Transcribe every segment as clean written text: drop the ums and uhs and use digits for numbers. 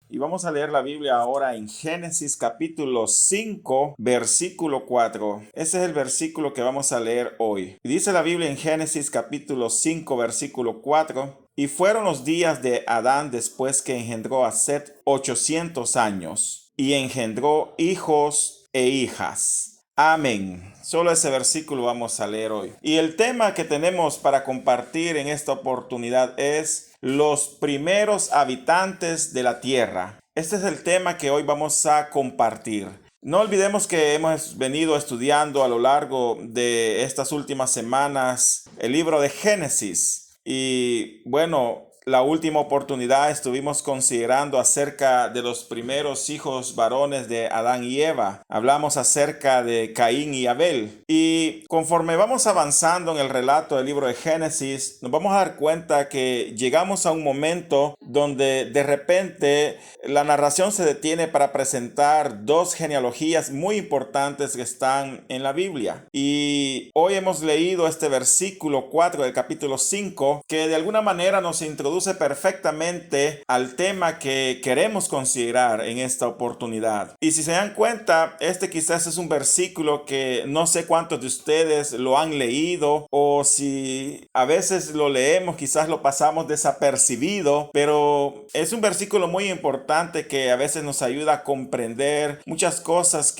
Y vamos a leer la Biblia ahora en Génesis capítulo 5, versículo 4. Ese es el versículo que vamos a leer hoy. Y dice la Biblia en Génesis capítulo 5, versículo 4. Y fueron los días de Adán después que engendró a Set 800 años. Y engendró hijos e hijas. Amén. Solo ese versículo vamos a leer hoy. Y el tema que tenemos para compartir en esta oportunidad es los primeros habitantes de la tierra. Este es el tema que hoy vamos a compartir. No olvidemos que hemos venido estudiando a lo largo de estas últimas semanas el libro de Génesis. Y bueno, la última oportunidad estuvimos considerando acerca de los primeros hijos varones de Adán y Eva. Hablamos acerca de Caín y Abel. Y conforme vamos avanzando en el relato del libro de Génesis, nos vamos a dar cuenta que llegamos a un momento donde de repente la narración se detiene para presentar dos genealogías muy importantes que están en la Biblia. Y hoy hemos leído este versículo 4 del capítulo 5 que de alguna manera nos introduce perfectamente al tema que queremos considerar en esta oportunidad. Y si se dan cuenta, este quizás es un versículo que no sé cuántos de ustedes lo han leído, o si a veces lo leemos, quizás lo pasamos desapercibido, pero es un versículo muy importante que a veces nos ayuda a comprender muchas cosas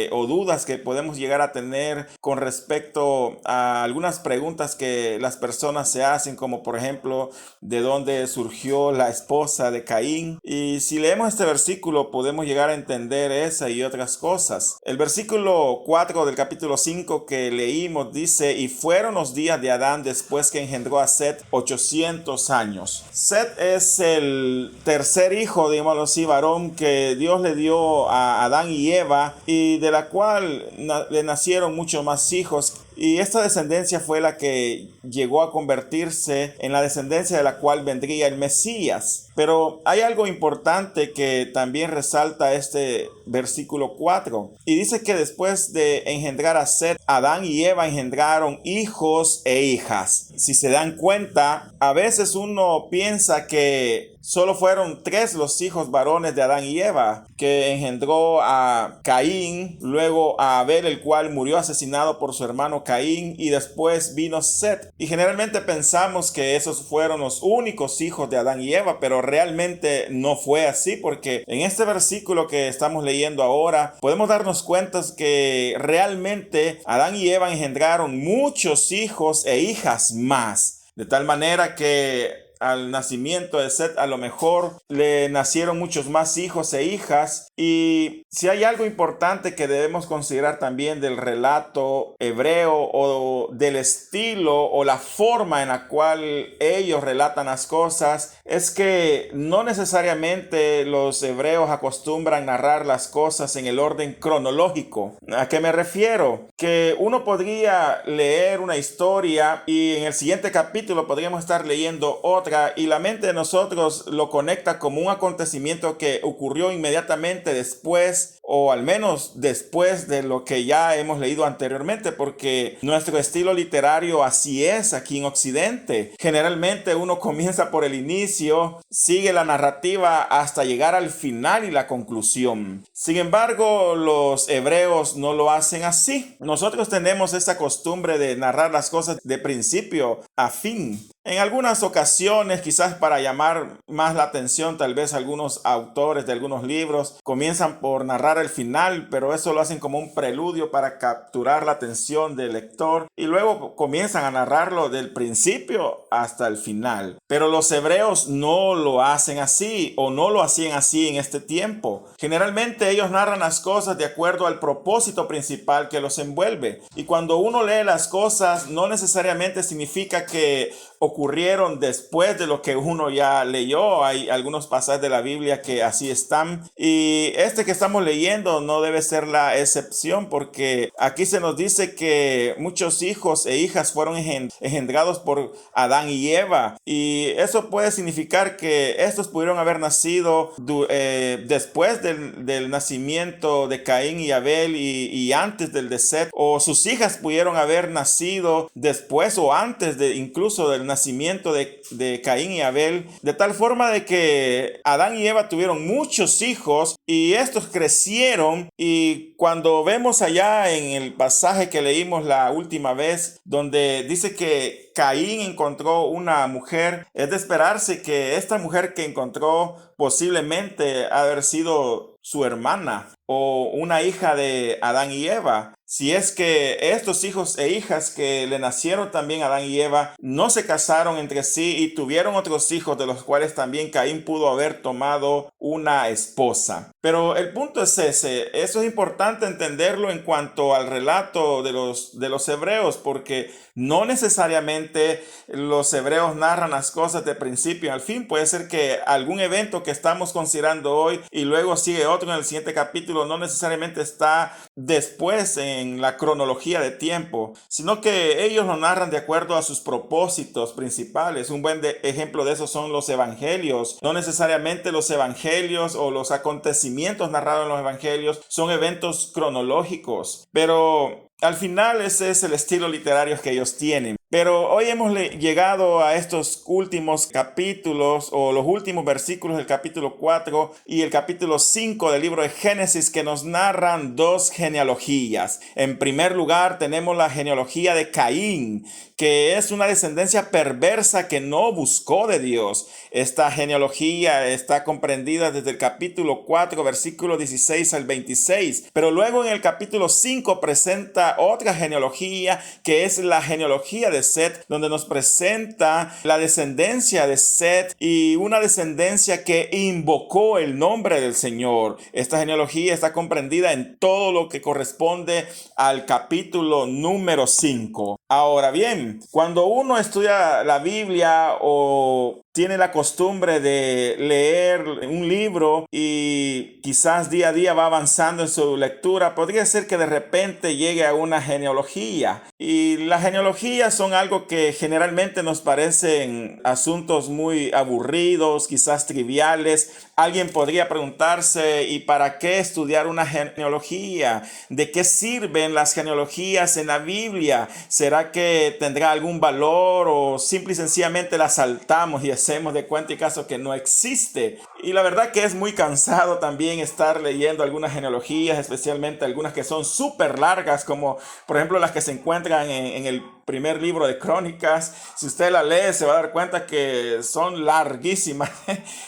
o dudas que podemos llegar a tener con respecto a algunas preguntas que las personas se hacen, como por ejemplo, ¿de dónde surgió la esposa de Caín? Y si leemos este versículo podemos llegar a entender esa y otras cosas. El versículo 4 del capítulo 5 que leímos dice: y fueron los días de Adán después que engendró a Set 800 años. Set es el tercer hijo, digámoslo así, varón que Dios le dio a Adán y Eva, y de la cual le nacieron muchos más hijos. Y esta descendencia fue la que llegó a convertirse en la descendencia de la cual vendría el Mesías. Pero hay algo importante que también resalta este versículo 4. Y dice que después de engendrar a Set, Adán y Eva engendraron hijos e hijas. Si se dan cuenta, a veces uno piensa que solo fueron 3 los hijos varones de Adán y Eva, que engendró a Caín, luego a Abel, el cual murió asesinado por su hermano Caín, y después vino Set. Y generalmente pensamos que esos fueron los únicos hijos de Adán y Eva, pero realmente no fue así, porque en este versículo que estamos leyendo ahora podemos darnos cuenta que realmente Adán y Eva engendraron muchos hijos e hijas más, de tal manera que al nacimiento de Set a lo mejor le nacieron muchos más hijos e hijas. Y si hay algo importante que debemos considerar también del relato hebreo, o del estilo o la forma en la cual ellos relatan las cosas, es que no necesariamente los hebreos acostumbran narrar las cosas en el orden cronológico. ¿A qué me refiero? Que uno podría leer una historia y en el siguiente capítulo podríamos estar leyendo otra, y la mente de nosotros lo conecta como un acontecimiento que ocurrió inmediatamente después, o al menos después de lo que ya hemos leído anteriormente, porque nuestro estilo literario así es aquí en Occidente. Generalmente uno comienza por el inicio, sigue la narrativa hasta llegar al final y la conclusión. Sin embargo, los hebreos no lo hacen así. Nosotros tenemos esta costumbre de narrar las cosas de principio a fin. En algunas ocasiones, quizás para llamar más la atención, tal vez algunos autores de algunos libros comienzan por narrar el final, pero eso lo hacen como un preludio para capturar la atención del lector, y luego comienzan a narrarlo del principio hasta el final. Pero los hebreos no lo hacen así, o no lo hacían así en este tiempo. Generalmente ellos narran las cosas de acuerdo al propósito principal que los envuelve. Y cuando uno lee las cosas, no necesariamente significa que ocurrieron después de lo que uno ya leyó. Hay algunos pasajes de la Biblia que así están, y este que estamos leyendo no debe ser la excepción, porque aquí se nos dice que muchos hijos e hijas fueron engendrados por Adán y Eva, y eso puede significar que estos pudieron haber nacido después del nacimiento de Caín y Abel, y antes del de Set, o sus hijas pudieron haber nacido después o antes incluso del nacimiento de Caín y Abel, de tal forma de que Adán y Eva tuvieron muchos hijos y estos crecieron, y cuando vemos allá en el pasaje que leímos la última vez, donde dice que Caín encontró una mujer, es de esperarse que esta mujer que encontró posiblemente haber sido su hermana o una hija de Adán y Eva. Si es que estos hijos e hijas que le nacieron también a Adán y Eva no se casaron entre sí y tuvieron otros hijos, de los cuales también Caín pudo haber tomado una esposa. Pero el punto es ese. Eso es importante entenderlo en cuanto al relato de los hebreos, porque no necesariamente los hebreos narran las cosas de principio al fin. Puede ser que algún evento que estamos considerando hoy y luego sigue otro en el siguiente capítulo no necesariamente está después en la cronología de tiempo, sino que ellos lo narran de acuerdo a sus propósitos principales. Un buen ejemplo de eso son los evangelios. No necesariamente los evangelios o los acontecimientos narrados en los evangelios son eventos cronológicos, pero al final ese es el estilo literario que ellos tienen. Pero hoy hemos llegado a estos últimos capítulos, o los últimos versículos del capítulo 4 y el capítulo 5 del libro de Génesis, que nos narran dos genealogías. En primer lugar tenemos la genealogía de Caín, que es una descendencia perversa que no buscó de Dios. Esta genealogía está comprendida desde el capítulo 4, versículo 16 al 26. Pero luego en el capítulo 5 presenta otra genealogía, que es la genealogía de Set, donde nos presenta la descendencia de Set, y una descendencia que invocó el nombre del Señor. Esta genealogía está comprendida en todo lo que corresponde al capítulo número 5. Ahora bien, cuando uno estudia la Biblia o tiene la costumbre de leer un libro y quizás día a día va avanzando en su lectura, podría ser que de repente llegue a una genealogía. Y las genealogías son algo que generalmente nos parecen asuntos muy aburridos, quizás triviales. Alguien podría preguntarse, ¿y para qué estudiar una genealogía? ¿De qué sirven las genealogías en la Biblia? ¿Será que tendrá algún valor o simple y sencillamente la saltamos y hacemos de cuenta y caso que no existe? Y la verdad que es muy cansado también estar leyendo algunas genealogías, especialmente algunas que son súper largas, como por ejemplo las que se encuentran en el primer libro de Crónicas. Si usted la lee se va a dar cuenta que son larguísimas,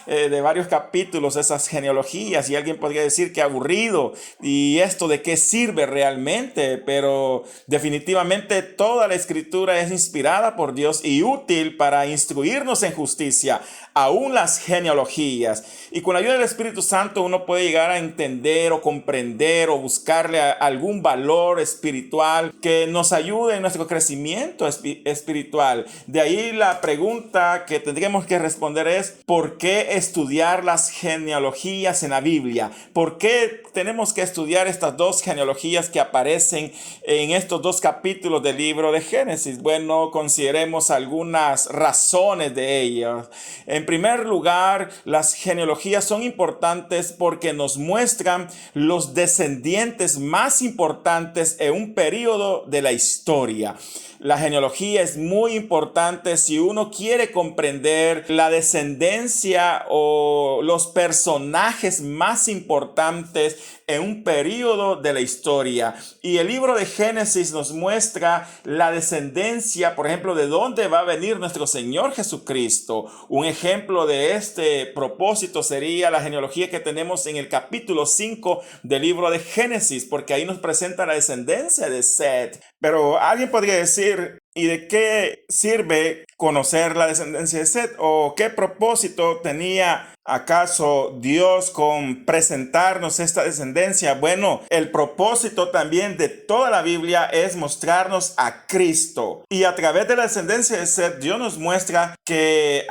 de varios capítulos esas genealogías, y alguien podría decir que aburrido, y esto de qué sirve realmente. Pero definitivamente toda la escritura es inspirada por Dios y útil para instruirnos en justicia, aún las genealogías. Y con la ayuda del Espíritu Santo uno puede llegar a entender o comprender o buscarle algún valor espiritual que nos ayude en nuestro crecimiento espiritual. De ahí la pregunta que tendríamos que responder es: ¿por qué estudiar las genealogías en la Biblia? ¿Por qué tenemos que estudiar estas dos genealogías que aparecen en estos dos capítulos del libro de Génesis? Bueno, consideremos algunas razones de ellas. En primer lugar, las genealogías son importantes porque nos muestran los descendientes más importantes en un periodo de la historia. La genealogía es muy importante si uno quiere comprender la descendencia o los personajes más importantes en un periodo de la historia. Y el libro de Génesis nos muestra la descendencia, por ejemplo, de dónde va a venir nuestro Señor Jesucristo. Un ejemplo de este propósito sería la genealogía que tenemos en el capítulo 5 del libro de Génesis, porque ahí nos presenta la descendencia de Set. Pero alguien podría decir, ¿y de qué sirve conocer la descendencia de Set? ¿O qué propósito tenía acaso Dios con presentarnos esta descendencia? Bueno, el propósito también de toda la Biblia es mostrarnos a Cristo. Y a través de la descendencia de Set, Dios nos muestra que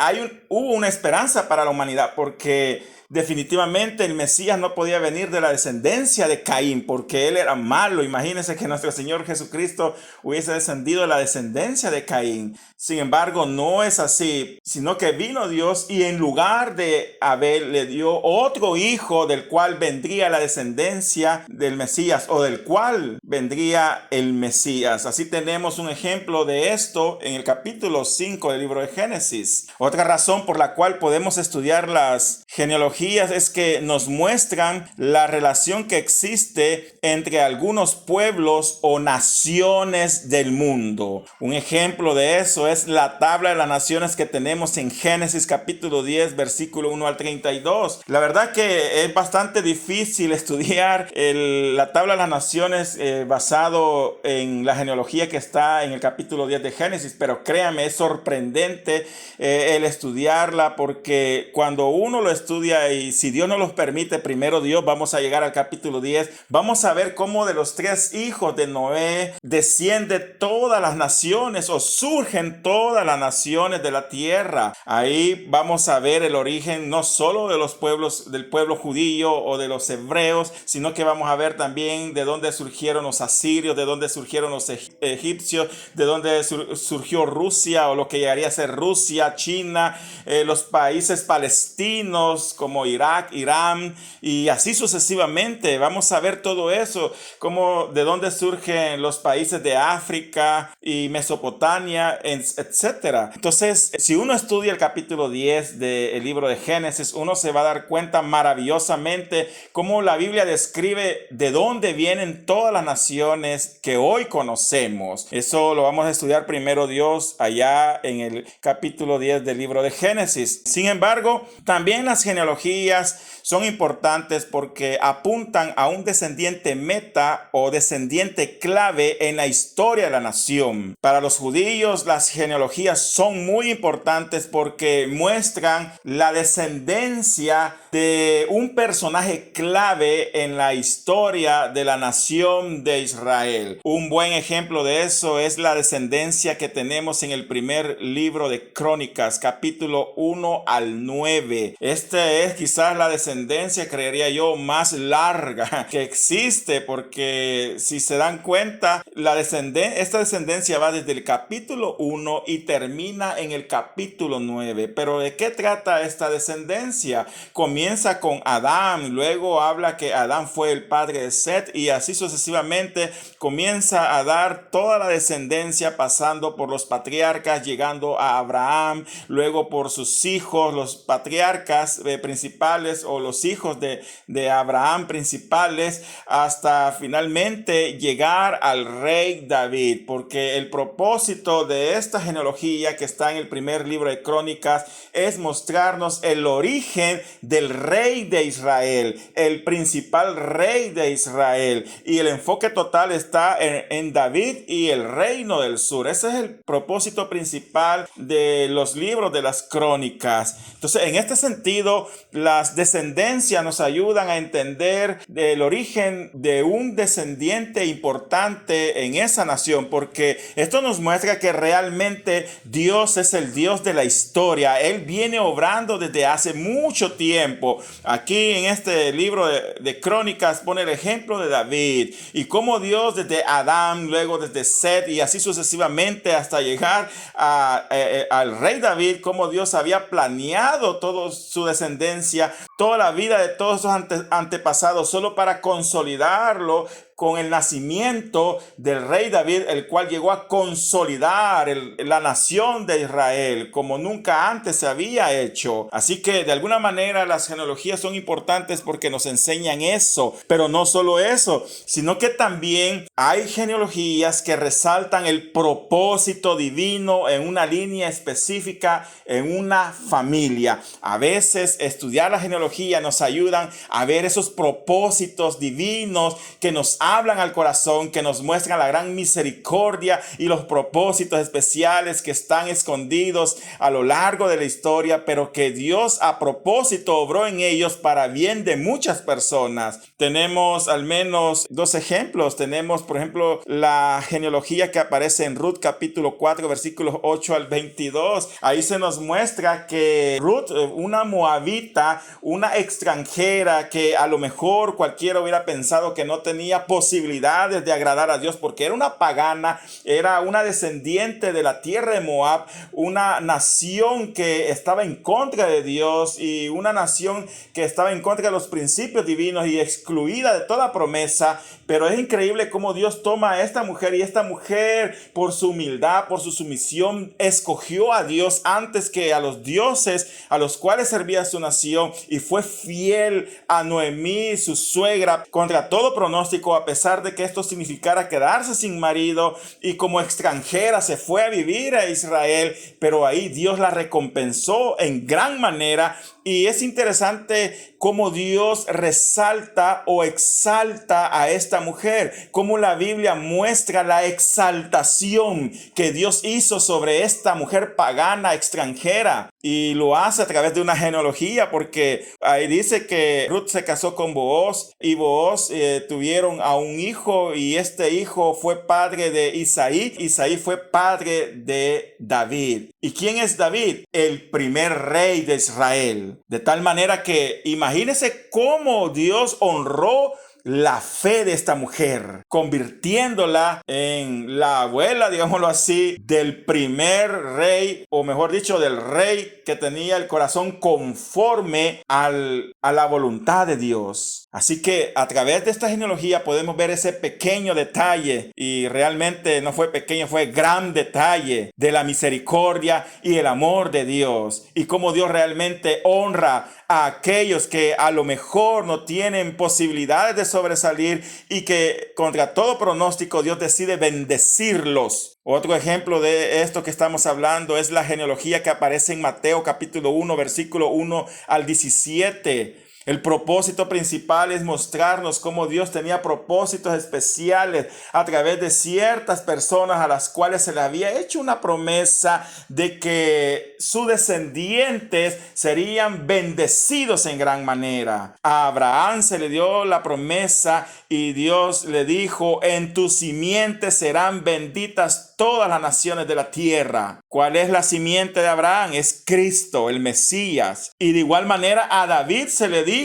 hubo una esperanza para la humanidad, porque definitivamente el Mesías no podía venir de la descendencia de Caín, porque él era malo. Imagínense que nuestro Señor Jesucristo hubiese descendido de la descendencia de Caín. Sin embargo, no es así, sino que vino Dios y en lugar de Abel le dio otro hijo del cual vendría la descendencia del Mesías, o del cual vendría el Mesías. Así tenemos un ejemplo de esto en el capítulo 5 del libro de Génesis. Otra razón por la cual podemos estudiar las genealogías es que nos muestran la relación que existe entre algunos pueblos o naciones del mundo. Un ejemplo de eso es la tabla de las naciones que tenemos en Génesis capítulo 10, versículo 1 al 32. La verdad que es bastante difícil estudiar la tabla de las naciones basado en la genealogía que está en el capítulo 10 de Génesis, pero créame, es sorprendente el estudiarla, porque cuando uno lo estudia, y si Dios nos lo permite, primero Dios, vamos a llegar al capítulo 10, vamos a ver cómo de los 3 hijos de Noé desciende todas las naciones, o surgen todas las naciones de la tierra. Ahí vamos a ver el origen no solo de los pueblos, del pueblo judío o de los hebreos, sino que vamos a ver también de dónde surgieron los asirios, de dónde surgieron los egipcios, de dónde surgió Rusia, o lo que llegaría a ser Rusia, China, los países palestinos como Irak, Irán, y así sucesivamente. Vamos a ver todo eso, como de dónde surgen los países de África y Mesopotamia, etcétera. Entonces, si uno estudia el capítulo 10 del libro de Génesis, uno se va a dar cuenta maravillosamente cómo la Biblia describe de dónde vienen todas las naciones que hoy conocemos. Eso lo vamos a estudiar primero Dios allá en el capítulo 10 del libro de Génesis. Sin embargo, también las genealogías son importantes porque apuntan a un descendiente meta o descendiente clave en la historia de la nación. Para los judíos, las genealogías son muy importantes porque muestran la descendencia de un personaje clave en la historia de la nación de Israel. Un buen ejemplo de eso es la descendencia que tenemos en el primer libro de Crónicas, capítulo 1 al 9. Esta es quizás la descendencia, creería yo, más larga que existe, porque si se dan cuenta, esta descendencia va desde el capítulo 1 y termina en el capítulo 9. Pero ¿de qué trata esta descendencia? Comienza con Adán, luego habla que Adán fue el padre de Set, y así sucesivamente comienza a dar toda la descendencia, pasando por los patriarcas, llegando a Abraham, luego por sus hijos, los patriarcas principales, o los hijos de Abraham principales, hasta finalmente llegar al rey David, porque el propósito de esta genealogía que está en el primer libro de Crónicas es mostrarnos el origen del rey de Israel, el principal rey de Israel, y el enfoque total está en David y el reino del sur. Ese es el propósito principal de los libros de las Crónicas. Entonces, en este sentido, las descendencias nos ayudan a entender el origen de un descendiente importante en esa nación, porque esto nos muestra que realmente Dios es el Dios de la historia. Él viene obrando desde hace mucho tiempo. Aquí en este libro de Crónicas pone el ejemplo de David, y cómo Dios desde Adán, luego desde Set, y así sucesivamente hasta llegar al rey David, cómo Dios había planeado toda su descendencia, toda la vida de todos sus antepasados, solo para consolidarlo con el nacimiento del rey David, el cual llegó a consolidar la nación de Israel como nunca antes se había hecho. Así que de alguna manera las genealogías son importantes porque nos enseñan eso, pero no solo eso, sino que también hay genealogías que resaltan el propósito divino en una línea específica, en una familia. A veces estudiar la genealogía nos ayudan a ver esos propósitos divinos que nos hablan al corazón, que nos muestran la gran misericordia y los propósitos especiales que están escondidos a lo largo de la historia, pero que Dios a propósito obró en ellos para bien de muchas personas. Tenemos al menos 2 ejemplos. Tenemos, por ejemplo, la genealogía que aparece en Ruth capítulo 4 versículos 8 al 22. Ahí se nos muestra que Ruth, una moabita, una extranjera que a lo mejor cualquiera hubiera pensado que no tenía posibilidades de agradar a Dios, porque era una pagana, era una descendiente de la tierra de Moab, una nación que estaba en contra de Dios y una nación que estaba en contra de los principios divinos y excluida de toda promesa. Pero es increíble cómo Dios toma a esta mujer, y esta mujer, por su humildad, por su sumisión, escogió a Dios antes que a los dioses a los cuales servía su nación, y fue fiel a Noemí, su suegra, contra todo pronóstico, a pesar de que esto significara quedarse sin marido, y como extranjera se fue a vivir a Israel, pero ahí Dios la recompensó en gran manera. Y es interesante cómo Dios resalta o exalta a esta mujer, cómo la Biblia muestra la exaltación que Dios hizo sobre esta mujer pagana extranjera, y lo hace a través de una genealogía, porque ahí dice que Ruth se casó con Booz, y Booz tuvieron a un hijo, y este hijo fue padre de Isaí. Isaí fue padre de David. ¿Y quién es David? El primer rey de Israel. De tal manera que imagínense cómo Dios honró la fe de esta mujer, convirtiéndola en la abuela, digámoslo así, del primer rey, o mejor dicho, del rey que tenía el corazón conforme a la voluntad de Dios. Así que a través de esta genealogía podemos ver ese pequeño detalle, y realmente no fue pequeño, fue gran detalle de la misericordia y el amor de Dios, y cómo Dios realmente honra a aquellos que a lo mejor no tienen posibilidades de sobresalir, y que contra todo pronóstico Dios decide bendecirlos. Otro ejemplo de esto que estamos hablando es la genealogía que aparece en Mateo capítulo 1, versículo 1 al 17. El propósito principal es mostrarnos cómo Dios tenía propósitos especiales a través de ciertas personas a las cuales se le había hecho una promesa de que sus descendientes serían bendecidos en gran manera. A Abraham se le dio la promesa, y Dios le dijo: en tu simiente serán benditas todas las naciones de la tierra. ¿Cuál es la simiente de Abraham? Es Cristo, el Mesías. Y de igual manera a David se le dijo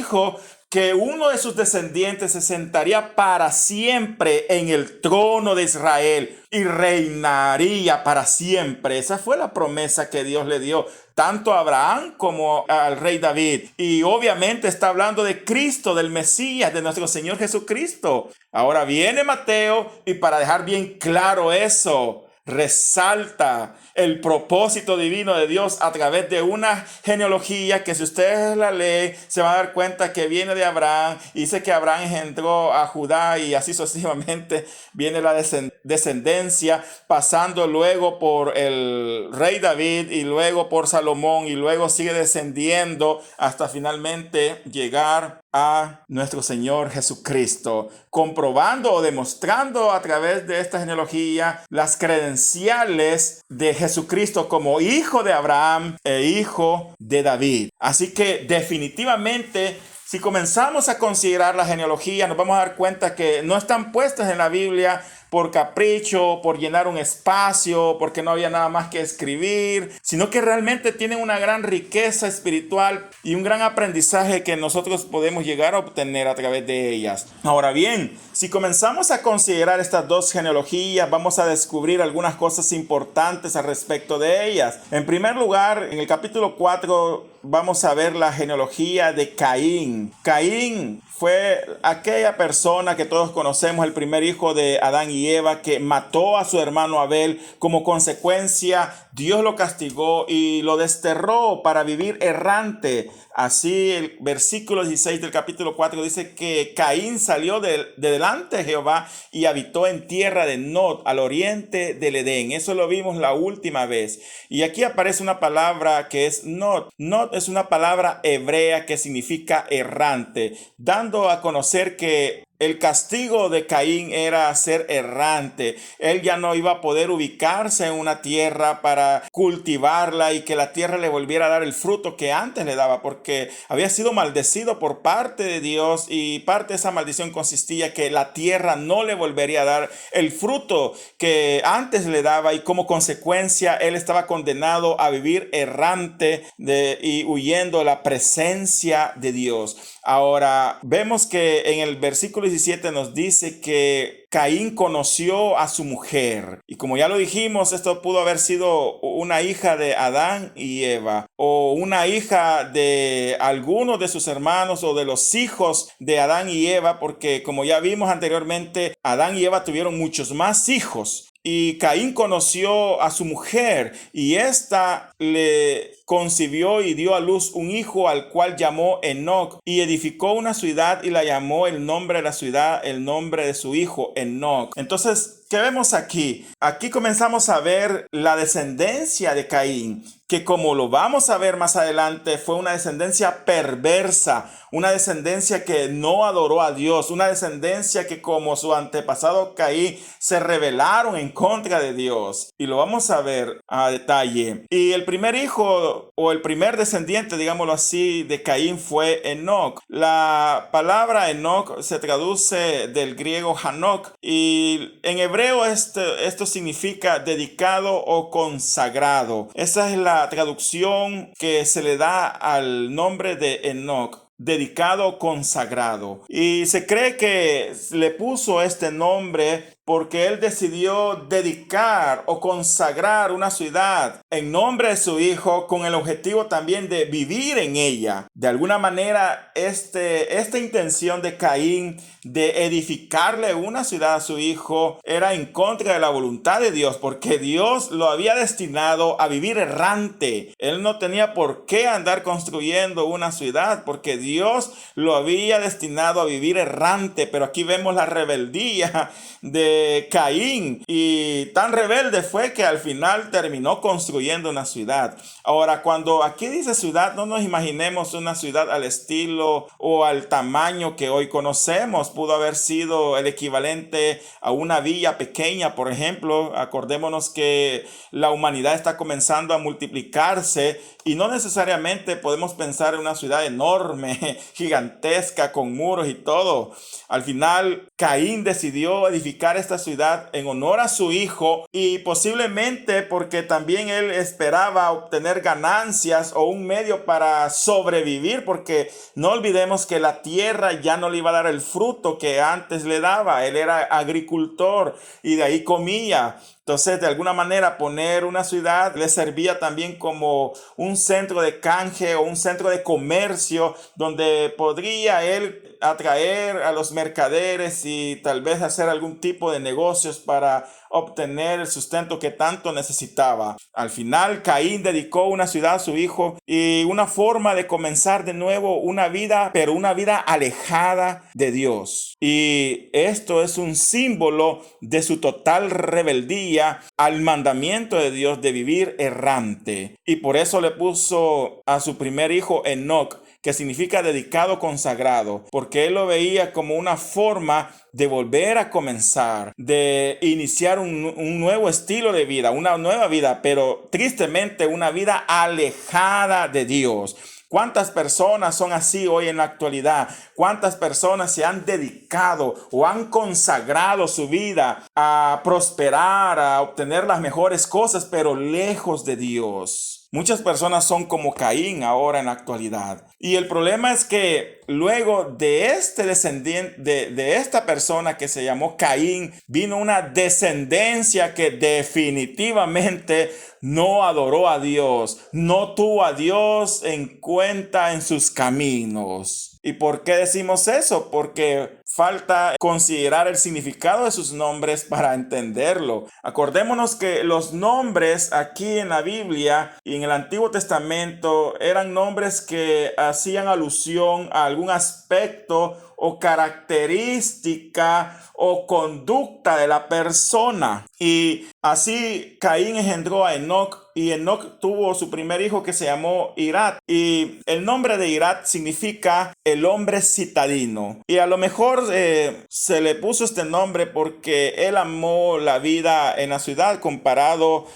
que uno de sus descendientes se sentaría para siempre en el trono de Israel y reinaría para siempre. Esa fue la promesa que Dios le dio tanto a Abraham como al rey David. Y obviamente está hablando de Cristo, del Mesías, de nuestro Señor Jesucristo. Ahora viene Mateo, y para dejar bien claro eso, resalta el propósito divino de Dios a través de una genealogía que, si ustedes la leen, se van a dar cuenta que viene de Abraham, y dice que Abraham engendró a Judá, y así sucesivamente viene la descendencia, pasando luego por el rey David, y luego por Salomón, y luego sigue descendiendo hasta finalmente llegar a nuestro Señor Jesucristo, comprobando o demostrando a través de esta genealogía las credenciales de Jesucristo como hijo de Abraham e hijo de David. Así que definitivamente, si comenzamos a considerar la genealogía, nos vamos a dar cuenta que no están puestas en la Biblia por capricho, por llenar un espacio, porque no había nada más que escribir, sino que realmente tienen una gran riqueza espiritual y un gran aprendizaje que nosotros podemos llegar a obtener a través de ellas. Ahora bien, si comenzamos a considerar estas dos genealogías, vamos a descubrir algunas cosas importantes al respecto de ellas. En primer lugar, en el capítulo 4 vamos a ver la genealogía de Caín. Caín fue aquella persona que todos conocemos, el primer hijo de Adán y Eva, que mató a su hermano Abel. Como consecuencia, Dios lo castigó y lo desterró para vivir errante. Así el versículo 16 del capítulo 4 dice que Caín salió de delante de Jehová y habitó en tierra de Nod, al oriente del Edén. Eso lo vimos la última vez. Y aquí aparece una palabra que es Nod. Nod es una palabra hebrea que significa errante, dando a conocer que el castigo de Caín era ser errante. Él ya no iba a poder ubicarse en una tierra para cultivarla y que la tierra le volviera a dar el fruto que antes le daba, porque había sido maldecido por parte de Dios, y parte de esa maldición consistía que la tierra no le volvería a dar el fruto que antes le daba, y como consecuencia él estaba condenado a vivir errante y huyendo de la presencia de Dios. Ahora vemos que en el versículo versículo 17 nos dice que Caín conoció a su mujer. Y como ya lo dijimos, esto pudo haber sido una hija de Adán y Eva, o una hija de algunos de sus hermanos o de los hijos de Adán y Eva, porque como ya vimos anteriormente, Adán y Eva tuvieron muchos más hijos. Y Caín conoció a su mujer y ésta le concibió y dio a luz un hijo al cual llamó Enoc, y edificó una ciudad y la llamó el nombre de la ciudad, el nombre de su hijo Enoc. Entonces, ¿qué vemos aquí? Aquí comenzamos a ver la descendencia de Caín, que como lo vamos a ver más adelante, fue una descendencia perversa, una descendencia que no adoró a Dios, una descendencia que como su antepasado Caín se rebelaron en contra de Dios. Y lo vamos a ver a detalle. Y el primer hijo o el primer descendiente, digámoslo así, de Caín fue Enoc. La palabra Enoc se traduce del griego Hanok, y en hebreo esto significa dedicado o consagrado. Esa es la traducción que se le da al nombre de Enoc, dedicado, consagrado. Y se cree que le puso este nombre porque él decidió dedicar o consagrar una ciudad en nombre de su hijo, con el objetivo también de vivir en ella. De alguna manera, esta intención de Caín de edificarle una ciudad a su hijo era en contra de la voluntad de Dios, porque Dios lo había destinado a vivir errante. Él no tenía por qué andar construyendo una ciudad, porque Dios lo había destinado a vivir errante. Pero aquí vemos la rebeldía de Caín, y tan rebelde fue que al final terminó construyendo una ciudad. Ahora, cuando aquí dice ciudad, no nos imaginemos una ciudad al estilo o al tamaño que hoy conocemos. Pudo haber sido el equivalente a una villa pequeña, por ejemplo. Acordémonos que la humanidad está comenzando a multiplicarse y no necesariamente podemos pensar en una ciudad enorme, gigantesca, con muros y todo. Al final, Caín decidió edificar esta ciudad en honor a su hijo, y posiblemente porque también él esperaba obtener ganancias o un medio para sobrevivir, porque no olvidemos que la tierra ya no le iba a dar el fruto que antes le daba. Él era agricultor y de ahí comía. Entonces, de alguna manera, poner una ciudad le servía también como un centro de canje o un centro de comercio donde podría él atraer a los mercaderes y tal vez hacer algún tipo de negocios para obtener el sustento que tanto necesitaba. Al final, Caín dedicó una ciudad a su hijo, y una forma de comenzar de nuevo una vida, pero una vida alejada de Dios. Y esto es un símbolo de su total rebeldía al mandamiento de Dios de vivir errante. Y por eso le puso a su primer hijo Enoc, que significa dedicado, consagrado, porque él lo veía como una forma de volver a comenzar, de iniciar un nuevo estilo de vida, una nueva vida, pero tristemente una vida alejada de Dios. ¿Cuántas personas son así hoy en la actualidad? ¿Cuántas personas se han dedicado o han consagrado su vida a prosperar, a obtener las mejores cosas, pero lejos de Dios? Muchas personas son como Caín ahora en la actualidad. Y el problema es que luego de este descendiente, de esta persona que se llamó Caín, vino una descendencia que definitivamente no adoró a Dios, no tuvo a Dios en cuenta en sus caminos. ¿Y por qué decimos eso? Porque falta considerar el significado de sus nombres para entenderlo. Acordémonos que los nombres aquí en la Biblia y en el Antiguo Testamento eran nombres que hacían alusión a algún aspecto o característica o conducta de la persona. Y así Caín engendró a Enoc, y Enoc tuvo su primer hijo que se llamó Irad. Y el nombre de Irad significa el hombre citadino. Y a lo mejor se le puso este nombre porque él amó la vida en la ciudad comparado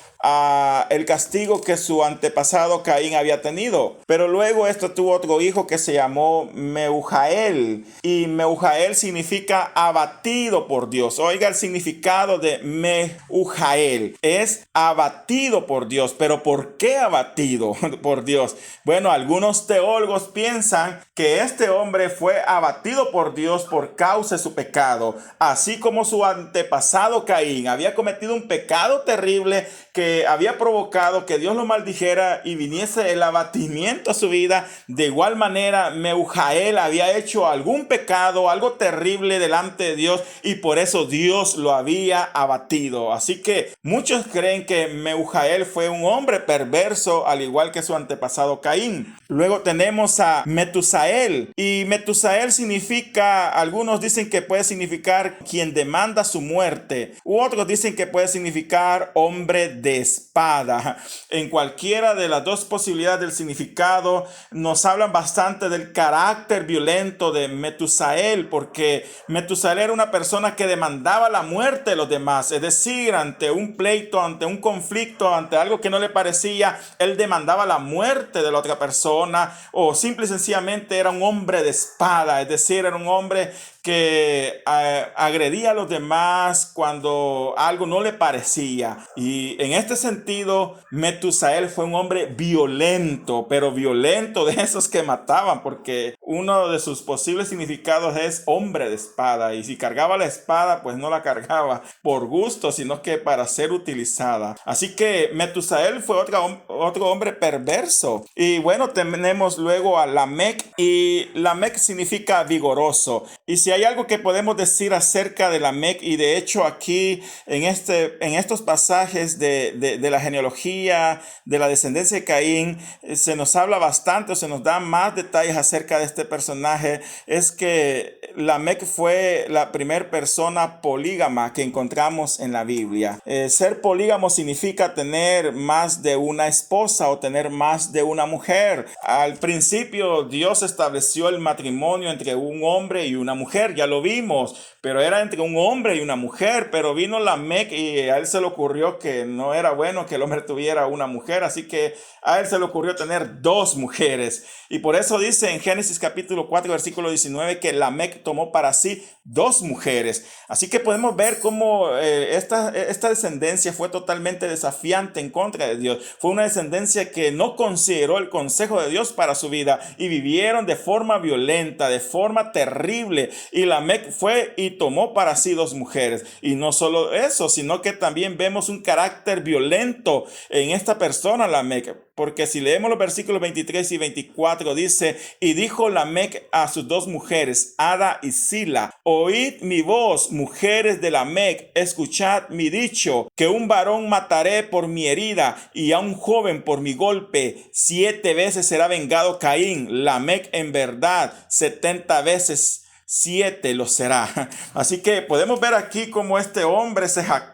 el castigo que su antepasado Caín había tenido. Pero luego esto tuvo otro hijo que se llamó Mehujael, y Mehujael significa abatido por Dios. Oiga el significado de Mehujael, es abatido por Dios. Pero ¿por qué abatido por Dios? Bueno, algunos teólogos piensan que este hombre fue abatido por Dios por causa de su pecado, así como su antepasado Caín había cometido un pecado terrible que había provocado que Dios lo maldijera y viniese el abatimiento a su vida. De igual manera, Mehujael había hecho algún pecado, algo terrible delante de Dios, y por eso Dios lo había abatido. Así que muchos creen que Mehujael fue un hombre perverso, al igual que su antepasado Caín. Luego tenemos a Metusael, y Metusael significa, algunos dicen que puede significar quien demanda su muerte, u otros dicen que puede significar hombre de espada. En cualquiera de las dos posibilidades del significado nos hablan bastante del carácter violento de Metusael, porque Metusael era una persona que demandaba la muerte de los demás, es decir, ante un pleito, ante un conflicto, ante algo que no le parecía, él demandaba la muerte de la otra persona, o simple y sencillamente era un hombre de espada, es decir, era un hombre que agredía a los demás cuando algo no le parecía. Y en este sentido, Metusael fue un hombre violento, pero violento de esos que mataban, porque uno de sus posibles significados es hombre de espada, y si cargaba la espada, pues no la cargaba por gusto, sino que para ser utilizada. Así que Metusael fue otro hombre perverso. Y bueno, tenemos luego a Lamec, y Lamec significa vigoroso. Y si hay algo que podemos decir acerca de Lamec, y de hecho aquí en estos pasajes de la genealogía, de la descendencia de Caín, se nos habla bastante, o se nos dan más detalles acerca de este personaje, es que Lamec fue la primera persona polígama que encontramos en la Biblia. Ser polígamo significa tener más de una esposa o tener más de una mujer. Al principio Dios estableció el matrimonio entre un hombre y una mujer, ya lo vimos, pero era entre un hombre y una mujer. Pero vino Lamec y a él se le ocurrió que no era bueno que el hombre tuviera una mujer, así que a él se le ocurrió tener dos mujeres, y por eso dice en Génesis capítulo 4 versículo 19 que Lamec tomó para sí dos mujeres. Así que podemos ver cómo esta descendencia fue totalmente desafiante en contra de Dios. Fue una descendencia que no consideró el consejo de Dios para su vida y vivieron de forma violenta, de forma terrible. Y Lamec fue y tomó para sí dos mujeres. Y no solo eso, sino que también vemos un carácter violento en esta persona, Lamec. Porque si leemos los versículos 23 y 24, dice: y dijo Lamec a sus dos mujeres, Ada y Sila: oíd mi voz, mujeres de Lamec, escuchad mi dicho, que un varón mataré por mi herida, y a un joven por mi golpe. 7 veces será vengado Caín, Lamec en verdad 70 veces 7 lo será. Así que podemos ver aquí cómo este hombre se jactaba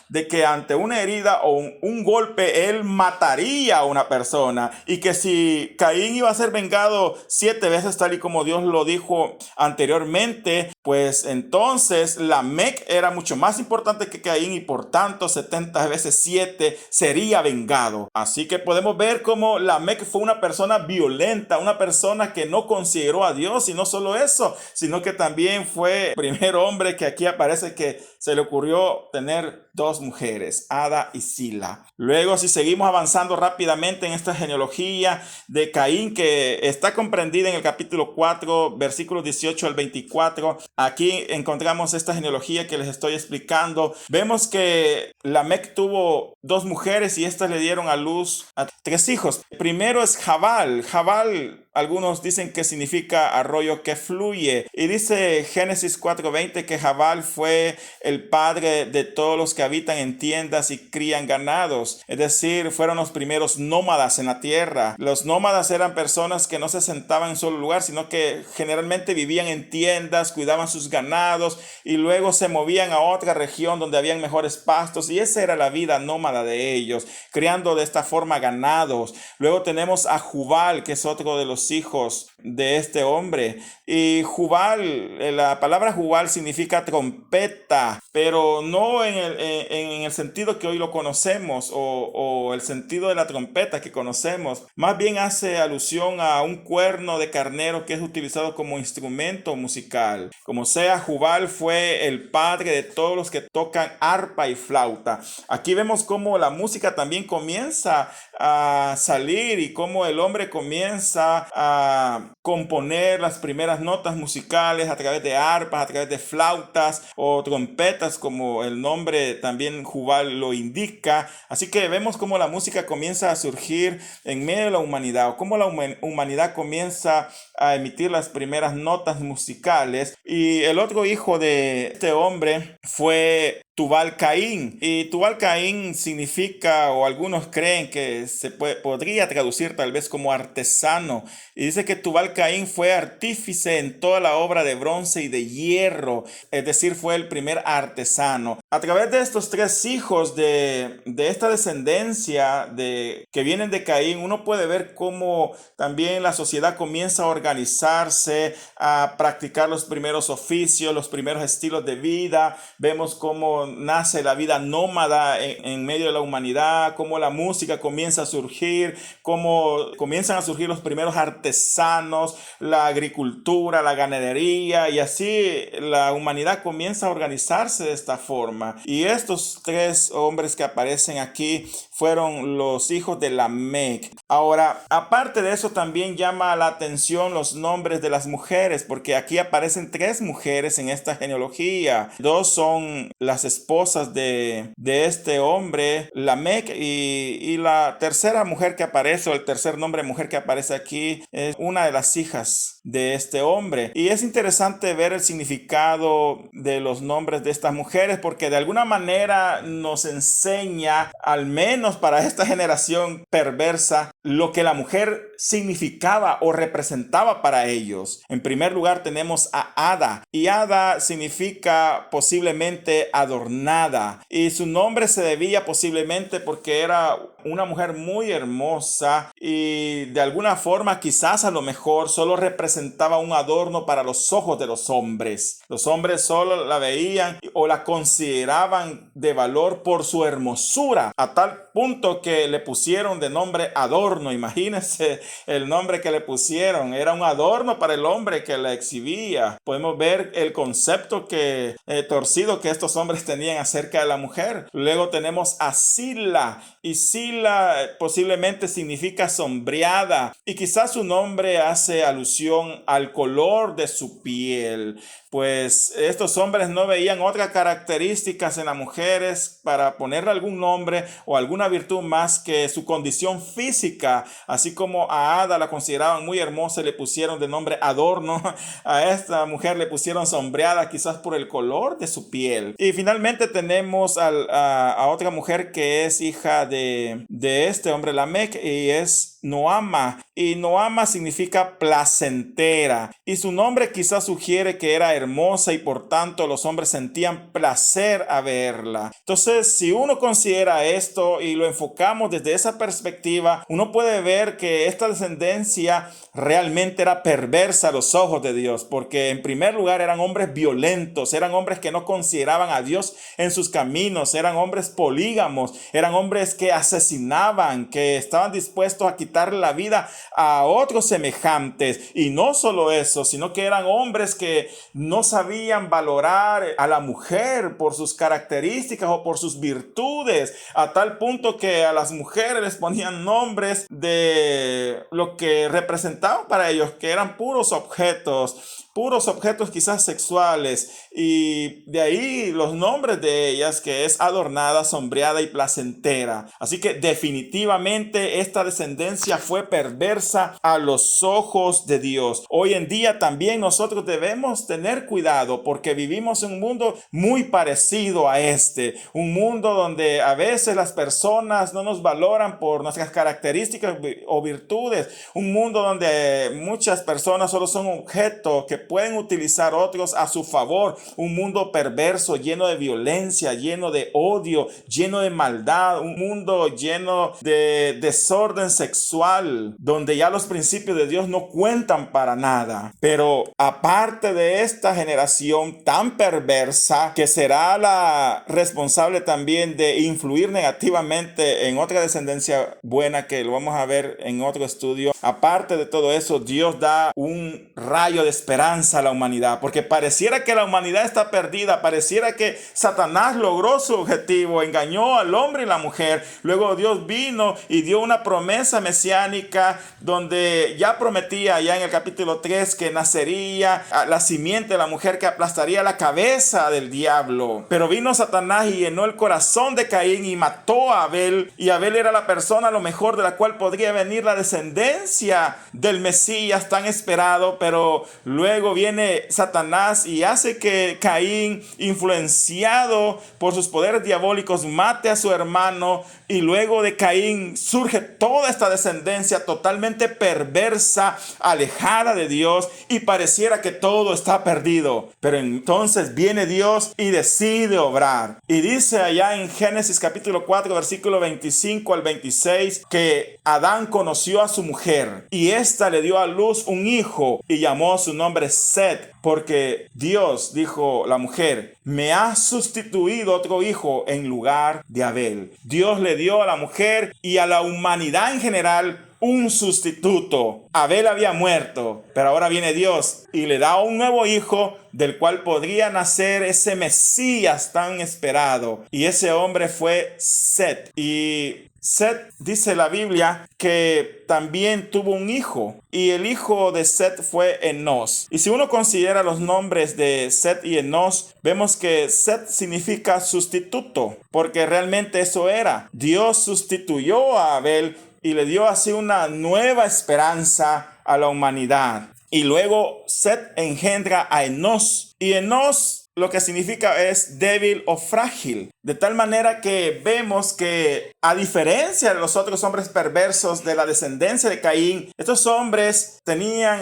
de que ante una herida o un golpe él mataría a una persona, y que si Caín iba a ser vengado 7 veces tal y como Dios lo dijo anteriormente, pues entonces Lamec era mucho más importante que Caín, y por tanto 70 veces 7 sería vengado. Así que podemos ver cómo Lamec fue una persona violenta, una persona que no consideró a Dios, y no solo eso, sino que también fue el primer hombre que aquí aparece que se le ocurrió tener dos mujeres, Ada y Sila. Luego, si seguimos avanzando rápidamente en esta genealogía de Caín, que está comprendida en el capítulo 4, versículos 18 al 24, aquí encontramos esta genealogía que les estoy explicando. Vemos que Lamec tuvo dos mujeres y estas le dieron a luz a 3 hijos. El primero es Jabal. Algunos dicen que significa arroyo que fluye. Y dice Génesis 4:20 que Jabal fue el padre de todos los que habitan en tiendas y crían ganados. Es decir, fueron los primeros nómadas en la tierra. Los nómadas eran personas que no se sentaban en un solo lugar, sino que generalmente vivían en tiendas, cuidaban sus ganados y luego se movían a otra región donde habían mejores pastos. Y esa era la vida nómada de ellos, criando de esta forma ganados. Luego tenemos a Jubal, que es otro de los los hijos de este hombre. Y Jubal, la palabra Jubal significa trompeta, pero no en el sentido que hoy lo conocemos o el sentido de la trompeta que conocemos. Más bien hace alusión a un cuerno de carnero que es utilizado como instrumento musical. Como sea, Jubal fue el padre de todos los que tocan arpa y flauta. Aquí vemos cómo la música también comienza a salir y cómo el hombre comienza a componer las primeras notas musicales a través de arpas, a través de flautas o trompetas, como el nombre también Jubal lo indica. Así que vemos cómo la música comienza a surgir en medio de la humanidad, o cómo la humanidad comienza a emitir las primeras notas musicales. Y el otro hijo de este hombre fue Tubal Caín. Y Tubal Caín significa, o algunos creen que podría traducir tal vez como artesano. Y dice que Tubal Caín fue artífice en toda la obra de bronce y de hierro, es decir, fue el primer artesano. A través de estos tres hijos de esta descendencia que vienen de Caín, uno puede ver cómo también la sociedad comienza a organizarse, a practicar los primeros oficios, los primeros estilos de vida. Vemos cómo nace la vida nómada en medio de la humanidad, cómo la música comienza a surgir, cómo comienzan a surgir los primeros artesanos, la agricultura, la ganadería, y así la humanidad comienza a organizarse de esta forma. Y estos tres hombres que aparecen aquí fueron los hijos de Lamec. Ahora, aparte de eso, también llama la atención los nombres de las mujeres, porque aquí aparecen tres mujeres en esta genealogía. Dos son las esposas de este hombre, Lamec, y la tercera mujer que aparece, o el tercer nombre de mujer que aparece aquí, es una de las hijas de este hombre. Y es interesante ver el significado de los nombres de estas mujeres, porque de alguna manera nos enseña, al menos para esta generación perversa, lo que la mujer significaba o representaba para ellos. En primer lugar tenemos a Ada, y Ada significa posiblemente adornada, y su nombre se debía posiblemente porque era una mujer muy hermosa y de alguna forma quizás a lo mejor solo representaba un adorno para los ojos de los hombres. Los hombres solo la veían o la consideraban de valor por su hermosura, a tal punto que le pusieron de nombre adorno. Imagínense el nombre que le pusieron, era un adorno para el hombre que la exhibía. Podemos ver el concepto torcido que estos hombres tenían acerca de la mujer. Luego tenemos a Sila, y Sila posiblemente significa sombreada, y quizás su nombre hace alusión al color de su piel, pues estos hombres no veían otras características en las mujeres para ponerle algún nombre o alguna virtud más que su condición física. Así como a Ada la consideraban muy hermosa y le pusieron de nombre adorno, a esta mujer le pusieron sombreada quizás por el color de su piel. Y finalmente tenemos a otra mujer que es hija de este hombre Lamec, y es Noama. Y Noama significa placentera, y su nombre quizás sugiere que era hermosa y por tanto los hombres sentían placer a verla. Entonces, si uno considera esto y lo enfocamos desde esa perspectiva, uno puede ver que esta descendencia realmente era perversa a los ojos de Dios, porque en primer lugar eran hombres violentos, eran hombres que no consideraban a Dios en sus caminos, eran hombres polígamos, eran hombres que asesinaban, que estaban dispuestos a quitarle la vida a otros semejantes. Y no solo eso, sino que eran hombres que no sabían valorar a la mujer por sus características o por sus virtudes, a tal punto que a las mujeres les ponían nombres de lo que representaban para ellos, que eran puros objetos quizás sexuales, y de ahí los nombres de ellas, que es adornada, sombreada y placentera. Así que definitivamente esta descendencia fue perversa a los ojos de Dios. Hoy en día también nosotros debemos tener cuidado, porque vivimos en un mundo muy parecido a un mundo donde a veces las personas no nos valoran por nuestras características o virtudes, un mundo donde muchas personas solo son objetos que pueden utilizar otros a su favor. Un mundo perverso, lleno de violencia, lleno de odio, lleno de maldad, un mundo lleno de desorden sexual, donde ya los principios de Dios no cuentan para nada. Pero aparte de esta generación tan perversa, que será la responsable también de influir negativamente en otra descendencia buena, que lo vamos a ver en otro estudio, aparte de todo eso, Dios da un rayo de esperanza a la humanidad, porque pareciera que la humanidad está perdida, pareciera que Satanás logró su objetivo, engañó al hombre y la mujer. Luego Dios vino y dio una promesa mesiánica, donde ya prometía ya en el capítulo 3 que nacería la simiente de la mujer que aplastaría la cabeza del diablo. Pero vino Satanás y llenó el corazón de Caín y mató a Abel, y Abel era la persona a lo mejor de la cual podría venir la descendencia del Mesías tan esperado. Pero luego viene Satanás y hace que Caín, influenciado por sus poderes diabólicos, mate a su hermano, y luego de Caín surge toda esta descendencia totalmente perversa, alejada de Dios, y pareciera que todo está perdido. Pero entonces viene Dios y decide obrar. Y dice allá en Génesis capítulo 4, versículo 25 al 26, que Adán conoció a su mujer, y ésta le dio a luz un hijo, y llamó su nombre Set, porque Dios, dijo la mujer, me ha sustituido otro hijo en lugar de Abel. Dios le dio a la mujer y a la humanidad en general un sustituto. Abel había muerto, pero ahora viene Dios y le da un nuevo hijo, del cual podría nacer ese Mesías tan esperado. Y ese hombre fue Set. Y Set, dice la Biblia, que también tuvo un hijo, y el hijo de Set fue Enos. Y si uno considera los nombres de Set y Enos, vemos que Set significa sustituto, porque realmente eso era. Dios sustituyó a Abel y le dio así una nueva esperanza a la humanidad. Y luego Set engendra a Enos, y Enos lo que significa es débil o frágil. De tal manera que vemos que, a diferencia de los otros hombres perversos de la descendencia de Caín, estos hombres tenían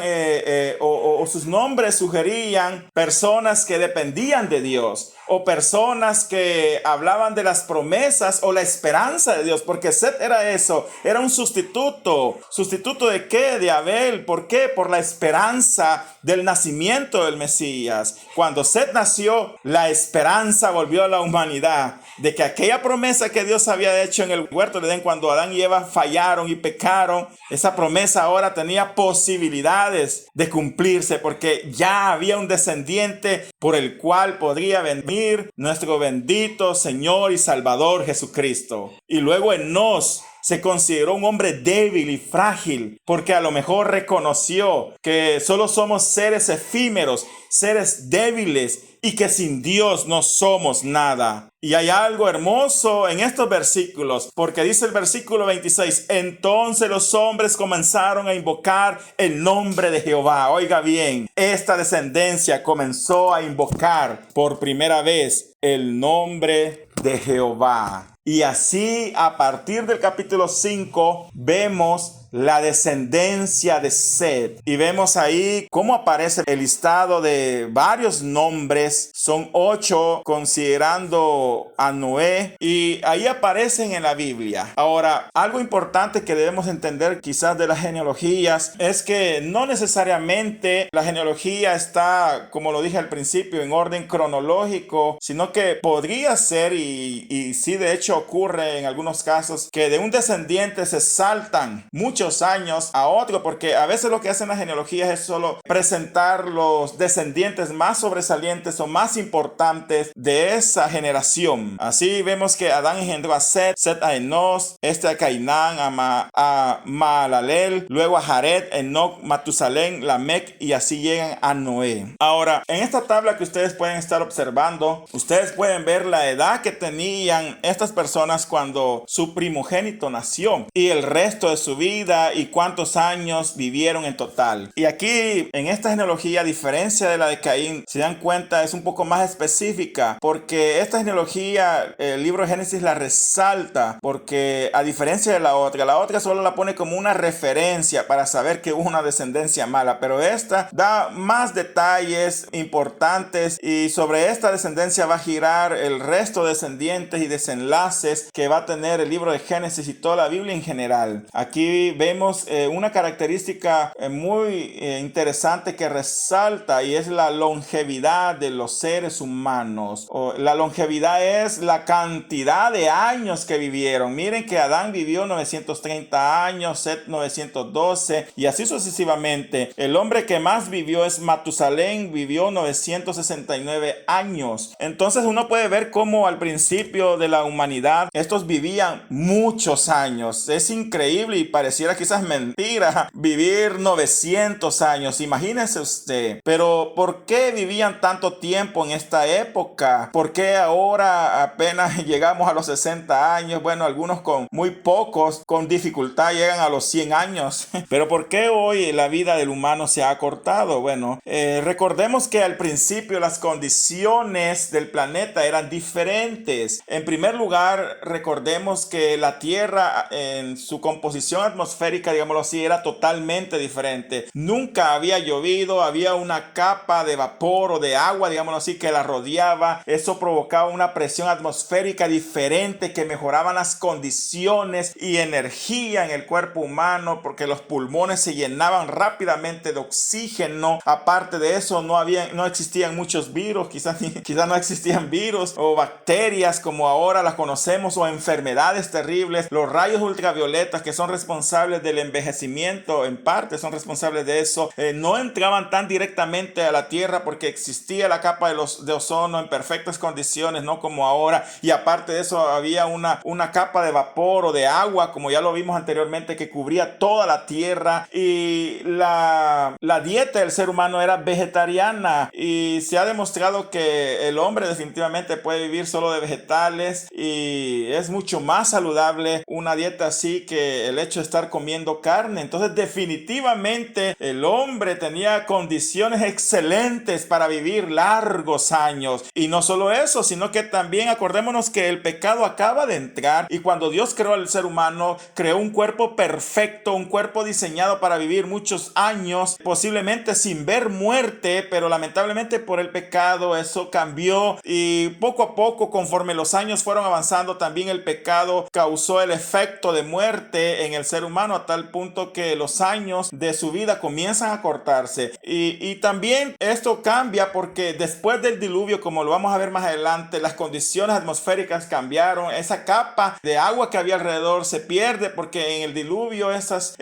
o sus nombres sugerían personas que dependían de Dios, o personas que hablaban de las promesas o la esperanza de Dios, porque Set era eso, era un sustituto. ¿Sustituto de qué? De Abel. ¿Por qué? Por la esperanza del nacimiento del Mesías. Cuando Set nació, la esperanza volvió a la humanidad de que aquella promesa que Dios había hecho en el huerto de Edén, cuando Adán y Eva fallaron y pecaron, esa promesa ahora tenía posibilidades de cumplirse, porque ya había un descendiente por el cual podría venir nuestro bendito Señor y Salvador Jesucristo. Y luego Enos se consideró un hombre débil y frágil, porque a lo mejor reconoció que solo somos seres efímeros, seres débiles, y que sin Dios no somos nada. Y hay algo hermoso en estos versículos, porque dice el versículo 26, entonces los hombres comenzaron a invocar el nombre de Jehová. Oiga bien, esta descendencia comenzó a invocar por primera vez el nombre de Jehová. Y así, a partir del capítulo 5, vemos la descendencia de Set. Y vemos ahí cómo aparece el listado de varios nombres. Son 8 considerando a Noé. Y ahí aparecen en la Biblia. Ahora, algo importante que debemos entender quizás de las genealogías es que no necesariamente la genealogía está, como lo dije al principio, en orden cronológico, sino que podría ser, y sí de hecho ocurre en algunos casos, que de un descendiente se saltan muchos años a otro, porque a veces lo que hacen las genealogías es solo presentar los descendientes más sobresalientes o más importantes de esa generación. Así vemos que Adán engendró a Set, Set a Enos, a Cainán, a Mahalalel, luego a Jared, Enoc, Matusalén, Lamec, y así llegan a Noé. Ahora, en esta tabla que ustedes pueden estar observando, ustedes pueden ver la edad que tenían estas personas cuando su primogénito nació y el resto de su vida vida y cuántos años vivieron en total. Y aquí, en esta genealogía, a diferencia de la de Caín, si dan cuenta, es un poco más específica, porque esta genealogía, el libro de Génesis la resalta, porque a diferencia de la otra solo la pone como una referencia para saber que hubo una descendencia mala, pero esta da más detalles importantes, y sobre esta descendencia va a girar el resto de descendientes y desenlaces que va a tener el libro de Génesis y toda la Biblia en general. Aquí vemos una característica muy interesante que resalta, y es la longevidad de los seres humanos. La longevidad es la cantidad de años que vivieron. Miren que Adán vivió 930 años, Set 912 y así sucesivamente. El hombre que más vivió es Matusalén, vivió 969 años. Entonces uno puede ver cómo al principio de la humanidad estos vivían muchos años. Es increíble y pareciera quizás mentira vivir 900 años. Imagínense usted. Pero ¿por qué vivían tanto tiempo en esta época? ¿Por qué ahora apenas llegamos a los 60 años? Bueno, algunos con muy pocos, con dificultad llegan a los 100 años. Pero ¿por qué hoy la vida del humano se ha acortado? Bueno, recordemos que al principio las condiciones del planeta eran diferentes. En primer lugar, recordemos que la Tierra en su composición atmosférica, digámoslo así, era totalmente diferente. Nunca había llovido, había una capa de vapor o de agua, digámoslo así, que la rodeaba. Eso provocaba una presión atmosférica diferente que mejoraba las condiciones y energía en el cuerpo humano, porque los pulmones se llenaban rápidamente de oxígeno. Aparte de eso, no existían muchos virus, quizás no existían virus o bacterias como ahora las conocemos, o enfermedades terribles. Los rayos ultravioletas, que son responsables del envejecimiento, en parte son responsables de eso, no entraban tan directamente a la Tierra porque existía la capa de ozono en perfectas condiciones, no como ahora. Y aparte de eso, había una capa de vapor o de agua, como ya lo vimos anteriormente, que cubría toda la Tierra. Y la dieta del ser humano era vegetariana, y se ha demostrado que el hombre definitivamente puede vivir solo de vegetales, y es mucho más saludable una dieta así que el hecho de estar comiendo carne. Entonces definitivamente el hombre tenía condiciones excelentes para vivir largos años. Y no solo eso, sino que también acordémonos que el pecado acaba de entrar, y cuando Dios creó al ser humano, creó un cuerpo perfecto, un cuerpo diseñado para vivir muchos años, posiblemente sin ver muerte, pero lamentablemente por el pecado eso cambió, y poco a poco, conforme los años fueron avanzando, también el pecado causó el efecto de muerte en el ser humano, a tal punto que los años de su vida comienzan a cortarse. Y también esto cambia porque después del diluvio, como lo vamos a ver más adelante, las condiciones atmosféricas cambiaron. Esa capa de agua que había alrededor se pierde, porque en el diluvio esas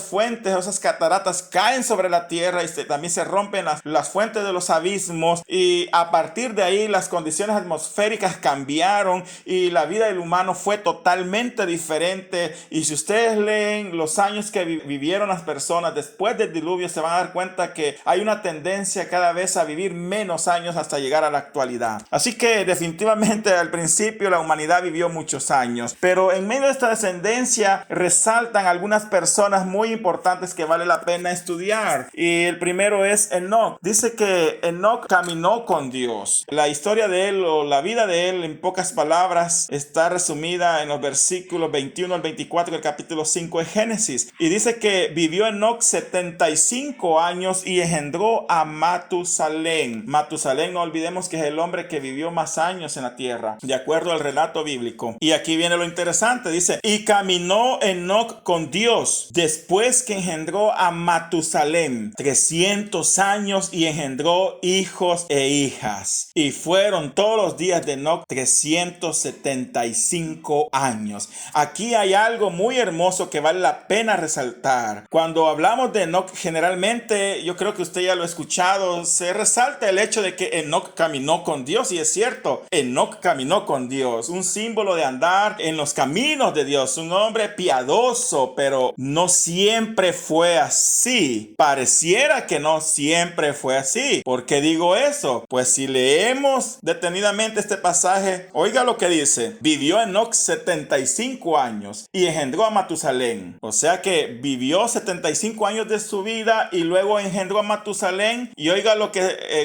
fuentes, esas cataratas caen sobre la tierra, y también se rompen las fuentes de los abismos, y a partir de ahí las condiciones atmosféricas cambiaron y la vida del humano fue totalmente diferente. Y si ustedes leen los años que vivieron las personas después del diluvio, se van a dar cuenta que hay una tendencia cada vez a vivir menos años hasta llegar a la actualidad. Así que definitivamente al principio la humanidad vivió muchos años, pero en medio de esta descendencia resaltan algunas personas muy importantes que vale la pena estudiar. Y el primero es Enoc. Dice que Enoc caminó con Dios. La historia de él, o la vida de él, en pocas palabras, está resumida en los versículos 21 al 24 del capítulo 5 de Génesis. Y dice que vivió Enoc 75 años y engendró a Matusalén. Matusalén, no olvidemos que es el hombre que vivió más años en la tierra, de acuerdo al relato bíblico. Y aquí viene lo interesante, dice: y caminó Enoc con Dios después que engendró a Matusalén 300 años, y engendró hijos e hijas. Y fueron todos los días de Enoc 375 años. Aquí hay algo muy hermoso que vale la pena resaltar. Cuando hablamos de Enoc, generalmente, yo creo que usted ya lo ha escuchado, se resalta el hecho de que Enoc caminó con Dios, y es cierto, Enoc caminó con Dios, un símbolo de andar en los caminos de Dios, un hombre piadoso, pero no siempre fue así. Pareciera que no siempre fue así. ¿Por qué digo eso? Pues si leemos detenidamente este pasaje, oiga lo que dice: vivió Enoc 75 años y engendró a Matusalén. Matusalén. O sea que vivió 75 años de su vida y luego engendró a Matusalén. Y oiga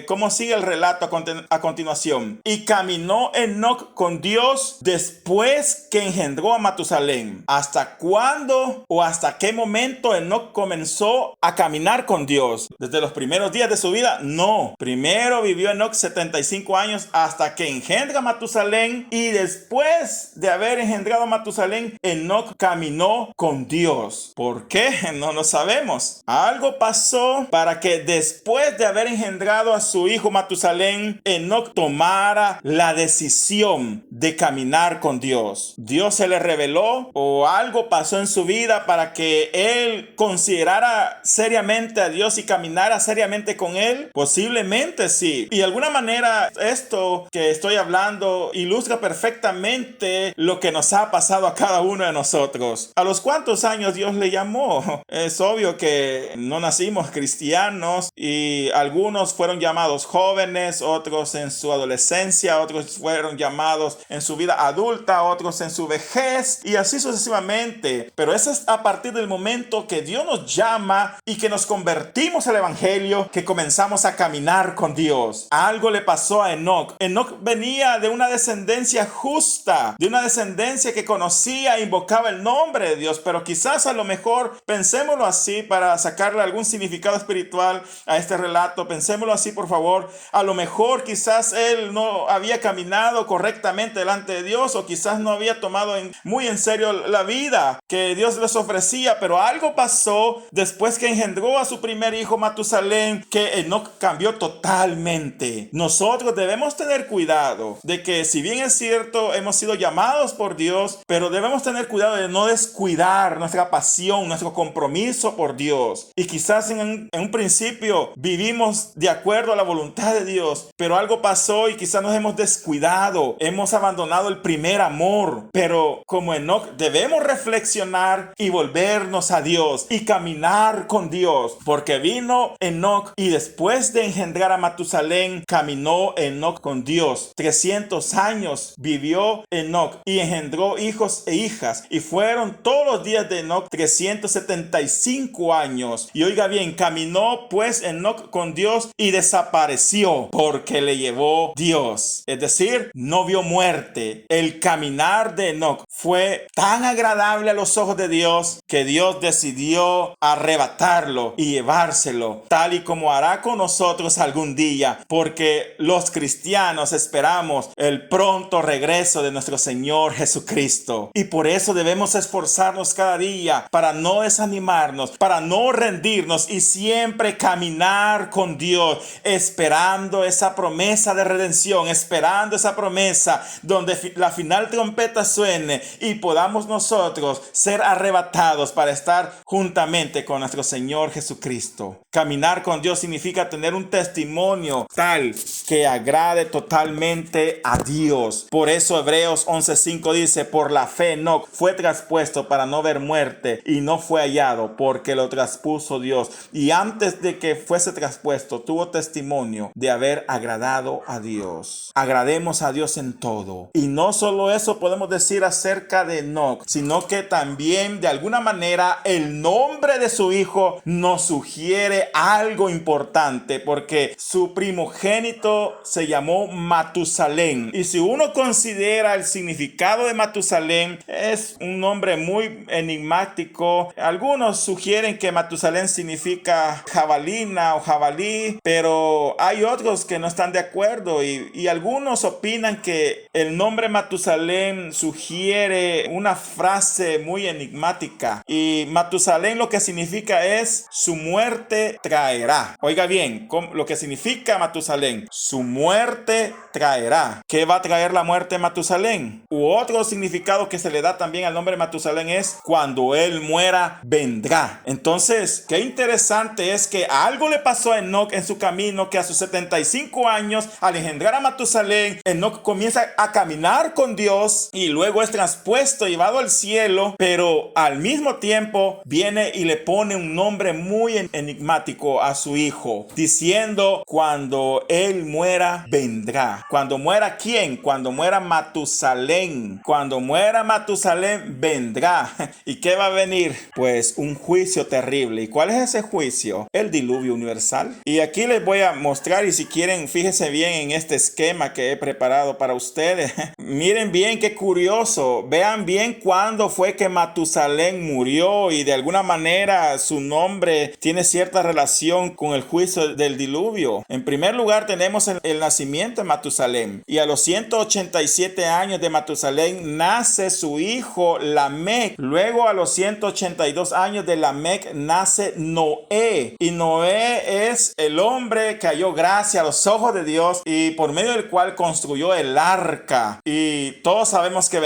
cómo sigue el relato a continuación. Y caminó Enoc con Dios después que engendró a Matusalén. ¿Hasta cuándo o hasta qué momento Enoc comenzó a caminar con Dios? ¿Desde los primeros días de su vida? No. Primero vivió Enoc 75 años hasta que engendra a Matusalén, y después de haber engendrado a Matusalén, Enoc caminó con Dios. ¿Por qué? No lo sabemos. Algo pasó para que después de haber engendrado a su hijo Matusalén, Enoc tomara la decisión de caminar con Dios. Dios se le reveló o algo pasó en su vida para que él considerara seriamente a Dios y caminara seriamente con él. Posiblemente sí. Y de alguna manera esto que estoy hablando ilustra perfectamente lo que nos ha pasado a cada uno de nosotros. ¿A los cuántos años Dios le llamó? Es obvio que no nacimos cristianos y algunos fueron llamados jóvenes, otros en su adolescencia, otros fueron llamados en su vida adulta, otros en su vejez y así sucesivamente. Pero eso es a partir del momento que Dios nos llama y que nos convertimos al evangelio, que comenzamos a caminar con Dios. Algo le pasó a Enoc. Enoc venía de una descendencia justa, de una descendencia que conocía e invocaba el nombre de Dios, pero quizás a lo mejor, pensémoslo así para sacarle algún significado espiritual a este relato, pensémoslo así por favor, a lo mejor quizás él no había caminado correctamente delante de Dios, o quizás no había tomado muy en serio la vida que Dios les ofrecía, pero algo pasó después que engendró a su primer hijo Matusalén, que Enoc cambió totalmente. Nosotros debemos tener cuidado de que, si bien es cierto, hemos sido llamados por Dios, pero debemos tener cuidado de no descuidar nuestra pasión, nuestro compromiso por Dios. Y quizás en un principio vivimos de acuerdo a la voluntad de Dios, pero algo pasó y quizás nos hemos descuidado, hemos abandonado el primer amor. Pero como Enoc debemos reflexionar y volvernos a Dios y caminar con Dios, porque vino Enoc y después de engendrar a Matusalén, caminó Enoc con Dios. 300 años vivió Enoc y engendró hijos e hijas, y fueron todos los días de Enoc 375 años. Y oiga bien, caminó pues Enoc con Dios y desapareció porque le llevó Dios. Es decir, no vio muerte. El caminar de Enoc fue tan agradable a los ojos de Dios que Dios decidió arrebatarlo y llevárselo, tal y como hará con nosotros algún día, porque los cristianos esperamos el pronto regreso de nuestro Señor Jesucristo. Y por eso debemos esforzarnos cada día para no desanimarnos, para no rendirnos y siempre caminar con Dios, esperando esa promesa de redención, esperando esa promesa donde la final trompeta suene y podamos nosotros ser arrebatados para estar juntamente con nuestro Señor Jesucristo. Caminar con Dios significa tener un testimonio tal que agrade totalmente a Dios. Por eso Hebreos 11:5 dice: por la fe Enoc fue traspuesto para no ver muerte y no fue hallado, porque lo traspuso Dios. Y antes de que fuese traspuesto, tuvo testimonio de haber agradado a Dios. Agrademos a Dios en todo. Y no solo eso podemos decir acerca de Enoc, sino que también de alguna manera el nombre de su hijo nos sugiere algo importante, porque su primogénito se llamó Matusalén. Y si uno considera el significado de Matusalén, es un nombre muy enigmático. Algunos sugieren que Matusalén significa jabalina o jabalí, pero hay otros que no están de acuerdo, y algunos opinan que el nombre Matusalén sugiere una frase muy enigmática, y Matusalén lo que significa es: su muerte traerá. Oiga bien, lo que significa Matusalén: su muerte traerá. ¿Qué va a traer la muerte de Matusalén? U otro significado que se le da también al nombre Matusalén es: cuando él muera, vendrá. Entonces, qué interesante es que algo le pasó a Enoc en su camino, que a sus 75 años, al engendrar a Matusalén, Enoc comienza a caminar con Dios y luego es traspuesto, llevado al cielo, pero al mismo tiempo viene y le pone un nombre muy enigmático a su hijo, diciendo: cuando él muera, vendrá. ¿Cuando muera quién? Cuando muera Matusalén. Cuando muera Matusalén, vendrá. ¿Y qué va a venir? Pues un juicio terrible. ¿Y cuál es ese juicio? El diluvio universal. Y aquí les voy a mostrar, y si quieren, fíjense bien en este esquema que he preparado para ustedes. Miren bien qué curioso. Vean bien cuándo fue que Matusalén murió, y de alguna manera su nombre tiene cierta relación con el juicio del diluvio. En primer lugar tenemos el nacimiento de Matusalén, y a los 187 años de Matusalén nace su hijo Lamec. Luego a los 182 años de Lamec nace Noé, y Noé es el hombre que halló gracia a los ojos de Dios y por medio del cual construyó el arca, y todos sabemos que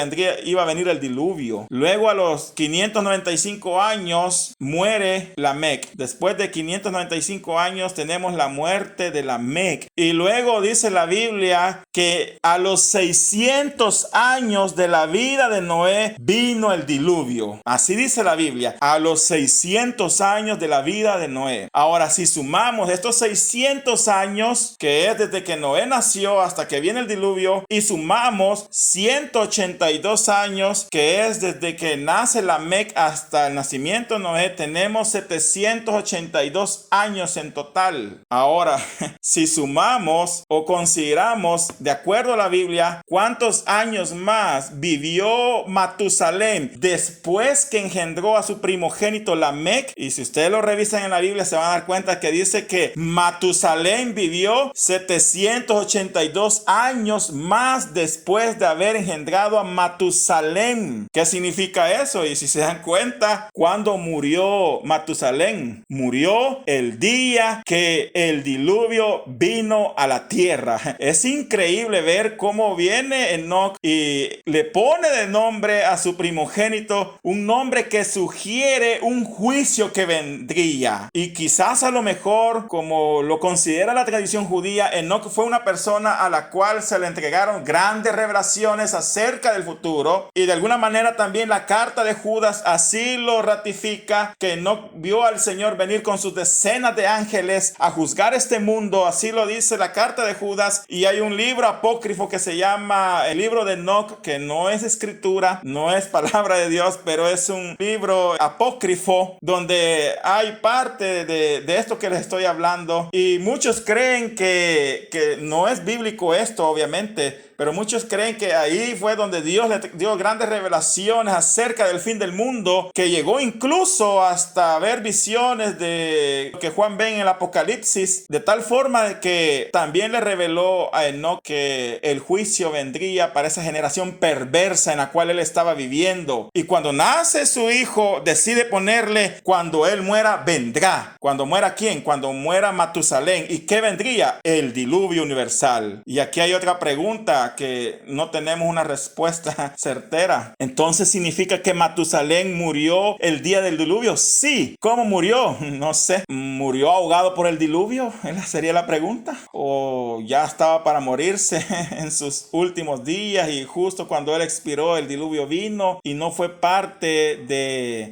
iba a venir el diluvio. Luego a los 595 años muere Lamec. Después de 595 años tenemos la muerte de Lamec, y luego dice la Biblia que a los 600 años de la vida de Noé vino el diluvio. Así dice la Biblia, a los 600 años de la vida de Noé. Ahora, si sumamos estos 600 años, que es desde que Noé nació hasta que viene el diluvio, y sumamos 182 años, que es desde que nace Lamec hasta el nacimiento de Noé, tenemos 782 años en total. Ahora, si sumamos o consideramos, de acuerdo a la Biblia, cuántos años más vivió Matusalén después que engendró a su primogénito Lamec, y si ustedes lo revisan en la Biblia se van a dar cuenta que dice que Matusalén vivió 782 años más después de haber engendrado a Matusalén. ¿Qué significa eso? Y si se dan cuenta, ¿cuándo murió Matusalén? Murió el día que el diluvio vino a la tierra. Es increíble ver cómo viene Enoc y le pone de nombre a su primogénito un nombre que sugiere un juicio que vendría. Y quizás a lo mejor, como lo considera la tradición judía, Enoc fue una persona a la cual se le entregaron grandes revelaciones acerca del futuro, y de alguna manera también la carta de Judas así lo ratifica, que Enoc vio al Señor venir con sus decenas de ángeles a juzgar este mundo. Así lo dice la carta de Judas. Y hay un libro apócrifo que se llama el libro de Enoc, que no es escritura, no es palabra de Dios, pero es un libro apócrifo donde hay parte de esto que les estoy hablando. Y muchos creen que no es bíblico esto, obviamente, pero muchos creen que ahí fue donde Dios le dio grandes revelaciones acerca del fin del mundo, que llegó incluso hasta ver visiones de lo que Juan ve en el Apocalipsis, de tal forma que también le reveló a Enoc que el juicio vendría para esa generación perversa en la cual él estaba viviendo. Y cuando nace su hijo, decide ponerle: cuando él muera, vendrá. ¿Cuando muera quién? Cuando muera Matusalén. ¿Y qué vendría? El diluvio universal. Y aquí hay otra pregunta que no tenemos una respuesta certera. Entonces, ¿significa que Matusalén murió el día del diluvio? Sí. ¿Cómo murió? No sé. ¿Murió ahogado por el diluvio? Esa sería la pregunta. ¿O ya estaba para morirse en sus últimos días y justo cuando él expiró el diluvio vino y no fue parte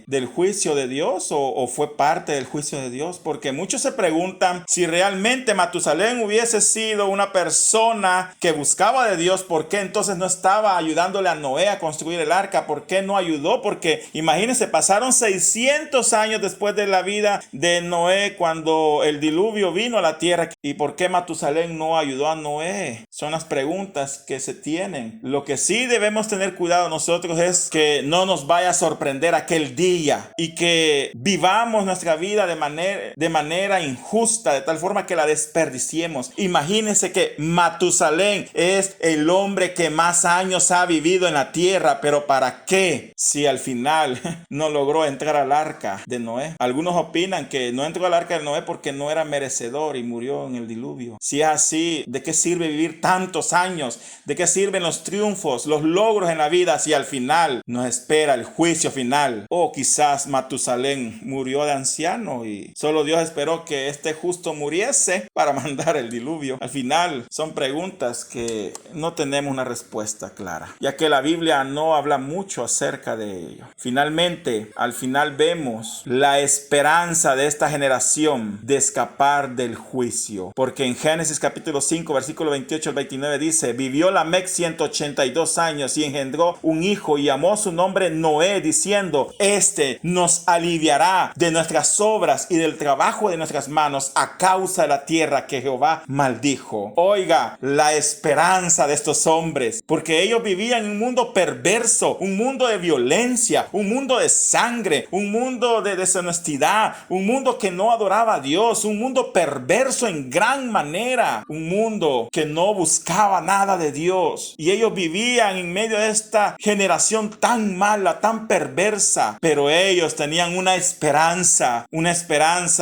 del juicio de Dios? ¿O fue parte del juicio de Dios? Porque muchos se preguntan si realmente Matusalén hubiese sido una persona que buscaba de Dios, ¿por qué entonces no estaba ayudándole a Noé a construir el arca? ¿Por qué no ayudó? Porque imagínense, pasaron 600 años después de la vida de Noé cuando el diluvio vino a la tierra. ¿Y por qué Matusalén no ayudó a Noé? Son las preguntas que se tienen. Lo que sí debemos tener cuidado nosotros es que no nos vaya a sorprender aquel día y que vivamos nuestra vida de manera injusta, de tal forma que la desperdiciemos. Imagínense que Matusalén es el hombre que más años ha vivido en la tierra, pero ¿para qué? Si al final no logró entrar al arca de Noé. Algunos opinan que no entró al arca de Noé porque no era merecedor y murió en el diluvio. Si es así, ¿de qué sirve vivir tantos años? ¿De qué sirven los triunfos, los logros en la vida si al final nos espera el juicio final? O quizás Matusalén murió de anciano y solo Dios esperó que este justo muriese para mandar el diluvio. Al final son preguntas que no tenemos una respuesta clara, ya que la Biblia no habla mucho acerca de ello. Finalmente, al final vemos la esperanza de esta generación de escapar del juicio, porque en Génesis capítulo 5, versículo 28 al 29 dice: vivió Lamec 182 años y engendró un hijo y llamó su nombre Noé, diciendo: este nos aliviará de nuestras obras y del trabajo de nuestras manos a causa de la tierra que Jehová maldijo. Oiga, la esperanza de estos hombres, porque ellos vivían en un mundo perverso, un mundo de violencia, un mundo de sangre, un mundo de deshonestidad, un mundo que no adoraba a Dios, un mundo perverso en gran manera, un mundo que no buscaba nada de Dios. Y ellos vivían en medio de esta generación tan mala, tan perversa, pero ellos tenían una esperanza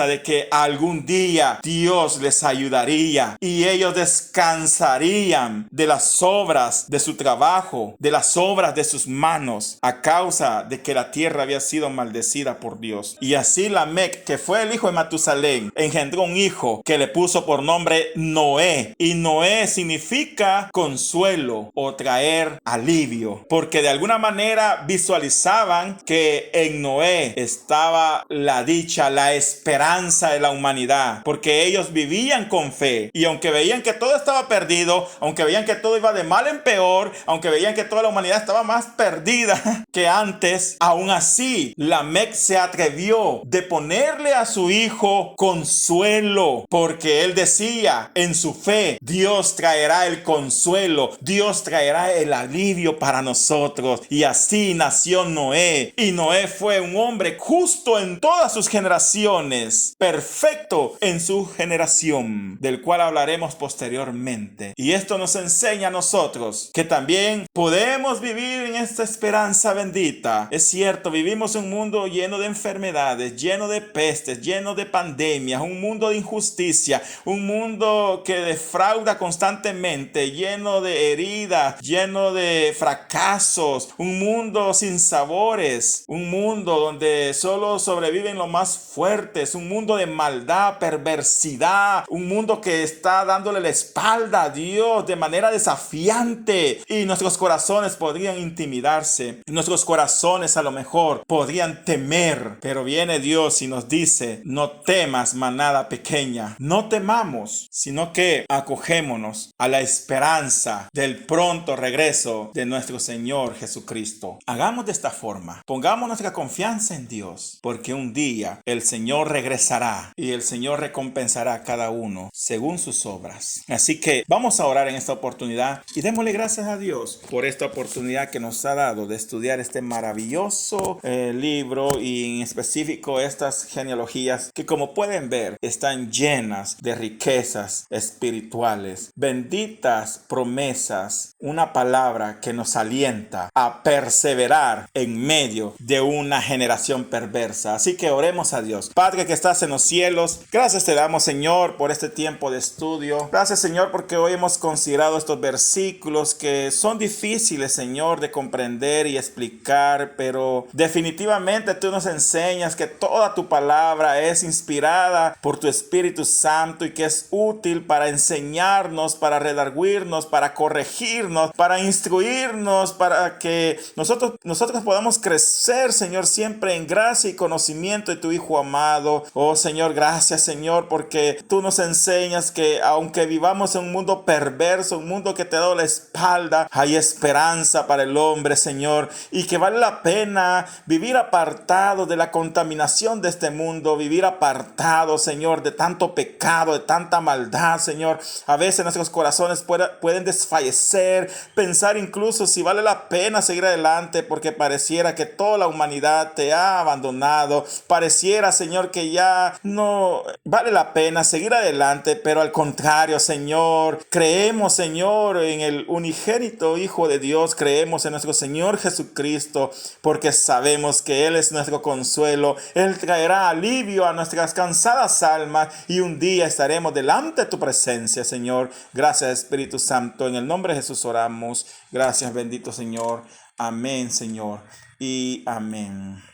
de que algún día Dios les ayudaría y ellos descansarían de las obras de su trabajo, de las obras de sus manos, a causa de que la tierra había sido maldecida por Dios. Y así Lamec, que fue el hijo de Matusalén, engendró un hijo que le puso por nombre Noé, y Noé significa consuelo o traer alivio, porque de alguna manera visualizaban que en Noé estaba la dicha, la esperanza de la humanidad, porque ellos vivían con fe, y aunque veían que todo estaba perdido, aunque veían que todo iba de mal en peor, aunque veían que toda la humanidad estaba más perdida que antes, aún así Lamec se atrevió de ponerle a su hijo consuelo, porque él decía en su fe: Dios traerá el consuelo, Dios traerá el alivio para nosotros. Y así nació Noé, y Noé fue un hombre justo en todas sus generaciones, perfecto en su generación, del cual hablaremos posteriormente. Y esto nos enseña a nosotros que también podemos vivir en esta esperanza bendita. Es cierto, vivimos en un mundo lleno de enfermedades, lleno de pestes, lleno de pandemias, un mundo de injusticia, un mundo que defrauda constantemente, lleno de heridas, lleno de fracasos, un mundo sin sabores, un mundo donde solo sobreviven los más fuertes, un mundo de maldad, perversidad, un mundo que está dándole la espalda a Dios de manera desafiante, y nuestros corazones podrían intimidarse, nuestros corazones a lo mejor podrían temer, pero viene Dios y nos dice: no temas, manada pequeña, no temamos, sino que acogémonos a la esperanza del pronto regreso de nuestro Señor Jesucristo. Hagamos de esta forma, pongamos nuestra confianza en Dios, porque un día el Señor regresará y el Señor recompensará a cada uno según sus obras. Así que vamos a orar en esta oportunidad y démosle gracias a Dios por esta oportunidad que nos ha dado de estudiar este maravilloso libro, y en específico estas genealogías que, como pueden ver, están llenas de riquezas espirituales, benditas promesas, una palabra que nos alienta a perseverar en medio de una generación perversa. Así que oremos a Dios. Padre que estás en los cielos, gracias te damos, Señor, por este tiempo de estudio. Gracias, Señor, porque hoy hemos considerado estos versículos que son difíciles, Señor, de comprender y explicar, pero definitivamente tú nos enseñas que toda tu palabra es inspirada por tu Espíritu Santo y que es útil para enseñarnos, para redarguirnos, para corregirnos, para instruirnos, para que nosotros podamos crecer, Señor, siempre en gracia y conocimiento de tu Hijo amado. Oh, Señor, gracias, Señor, porque tú nos enseñas que aunque vivamos en un mundo perverso, un mundo que te ha dado la espalda, hay esperanza para el hombre, Señor, y que vale la pena vivir apartado de la contaminación de este mundo, vivir apartado, Señor, de tanto pecado, de tanta maldad, Señor. A veces nuestros corazones pueden desfallecer, pensar incluso si vale la pena seguir adelante, porque pareciera que toda la humanidad te ha abandonado, pareciera, Señor, que ya no vale la pena seguir adelante, pero al contrario, Señor, creemos, Señor, en el unigénito Hijo de Dios, creemos en nuestro Señor Jesucristo, porque sabemos que Él es nuestro consuelo. Él traerá alivio a nuestras cansadas almas y un día estaremos delante de tu presencia, Señor. Gracias, Espíritu Santo, en el nombre de Jesús oramos. Gracias, bendito Señor. Amén, Señor, y amén.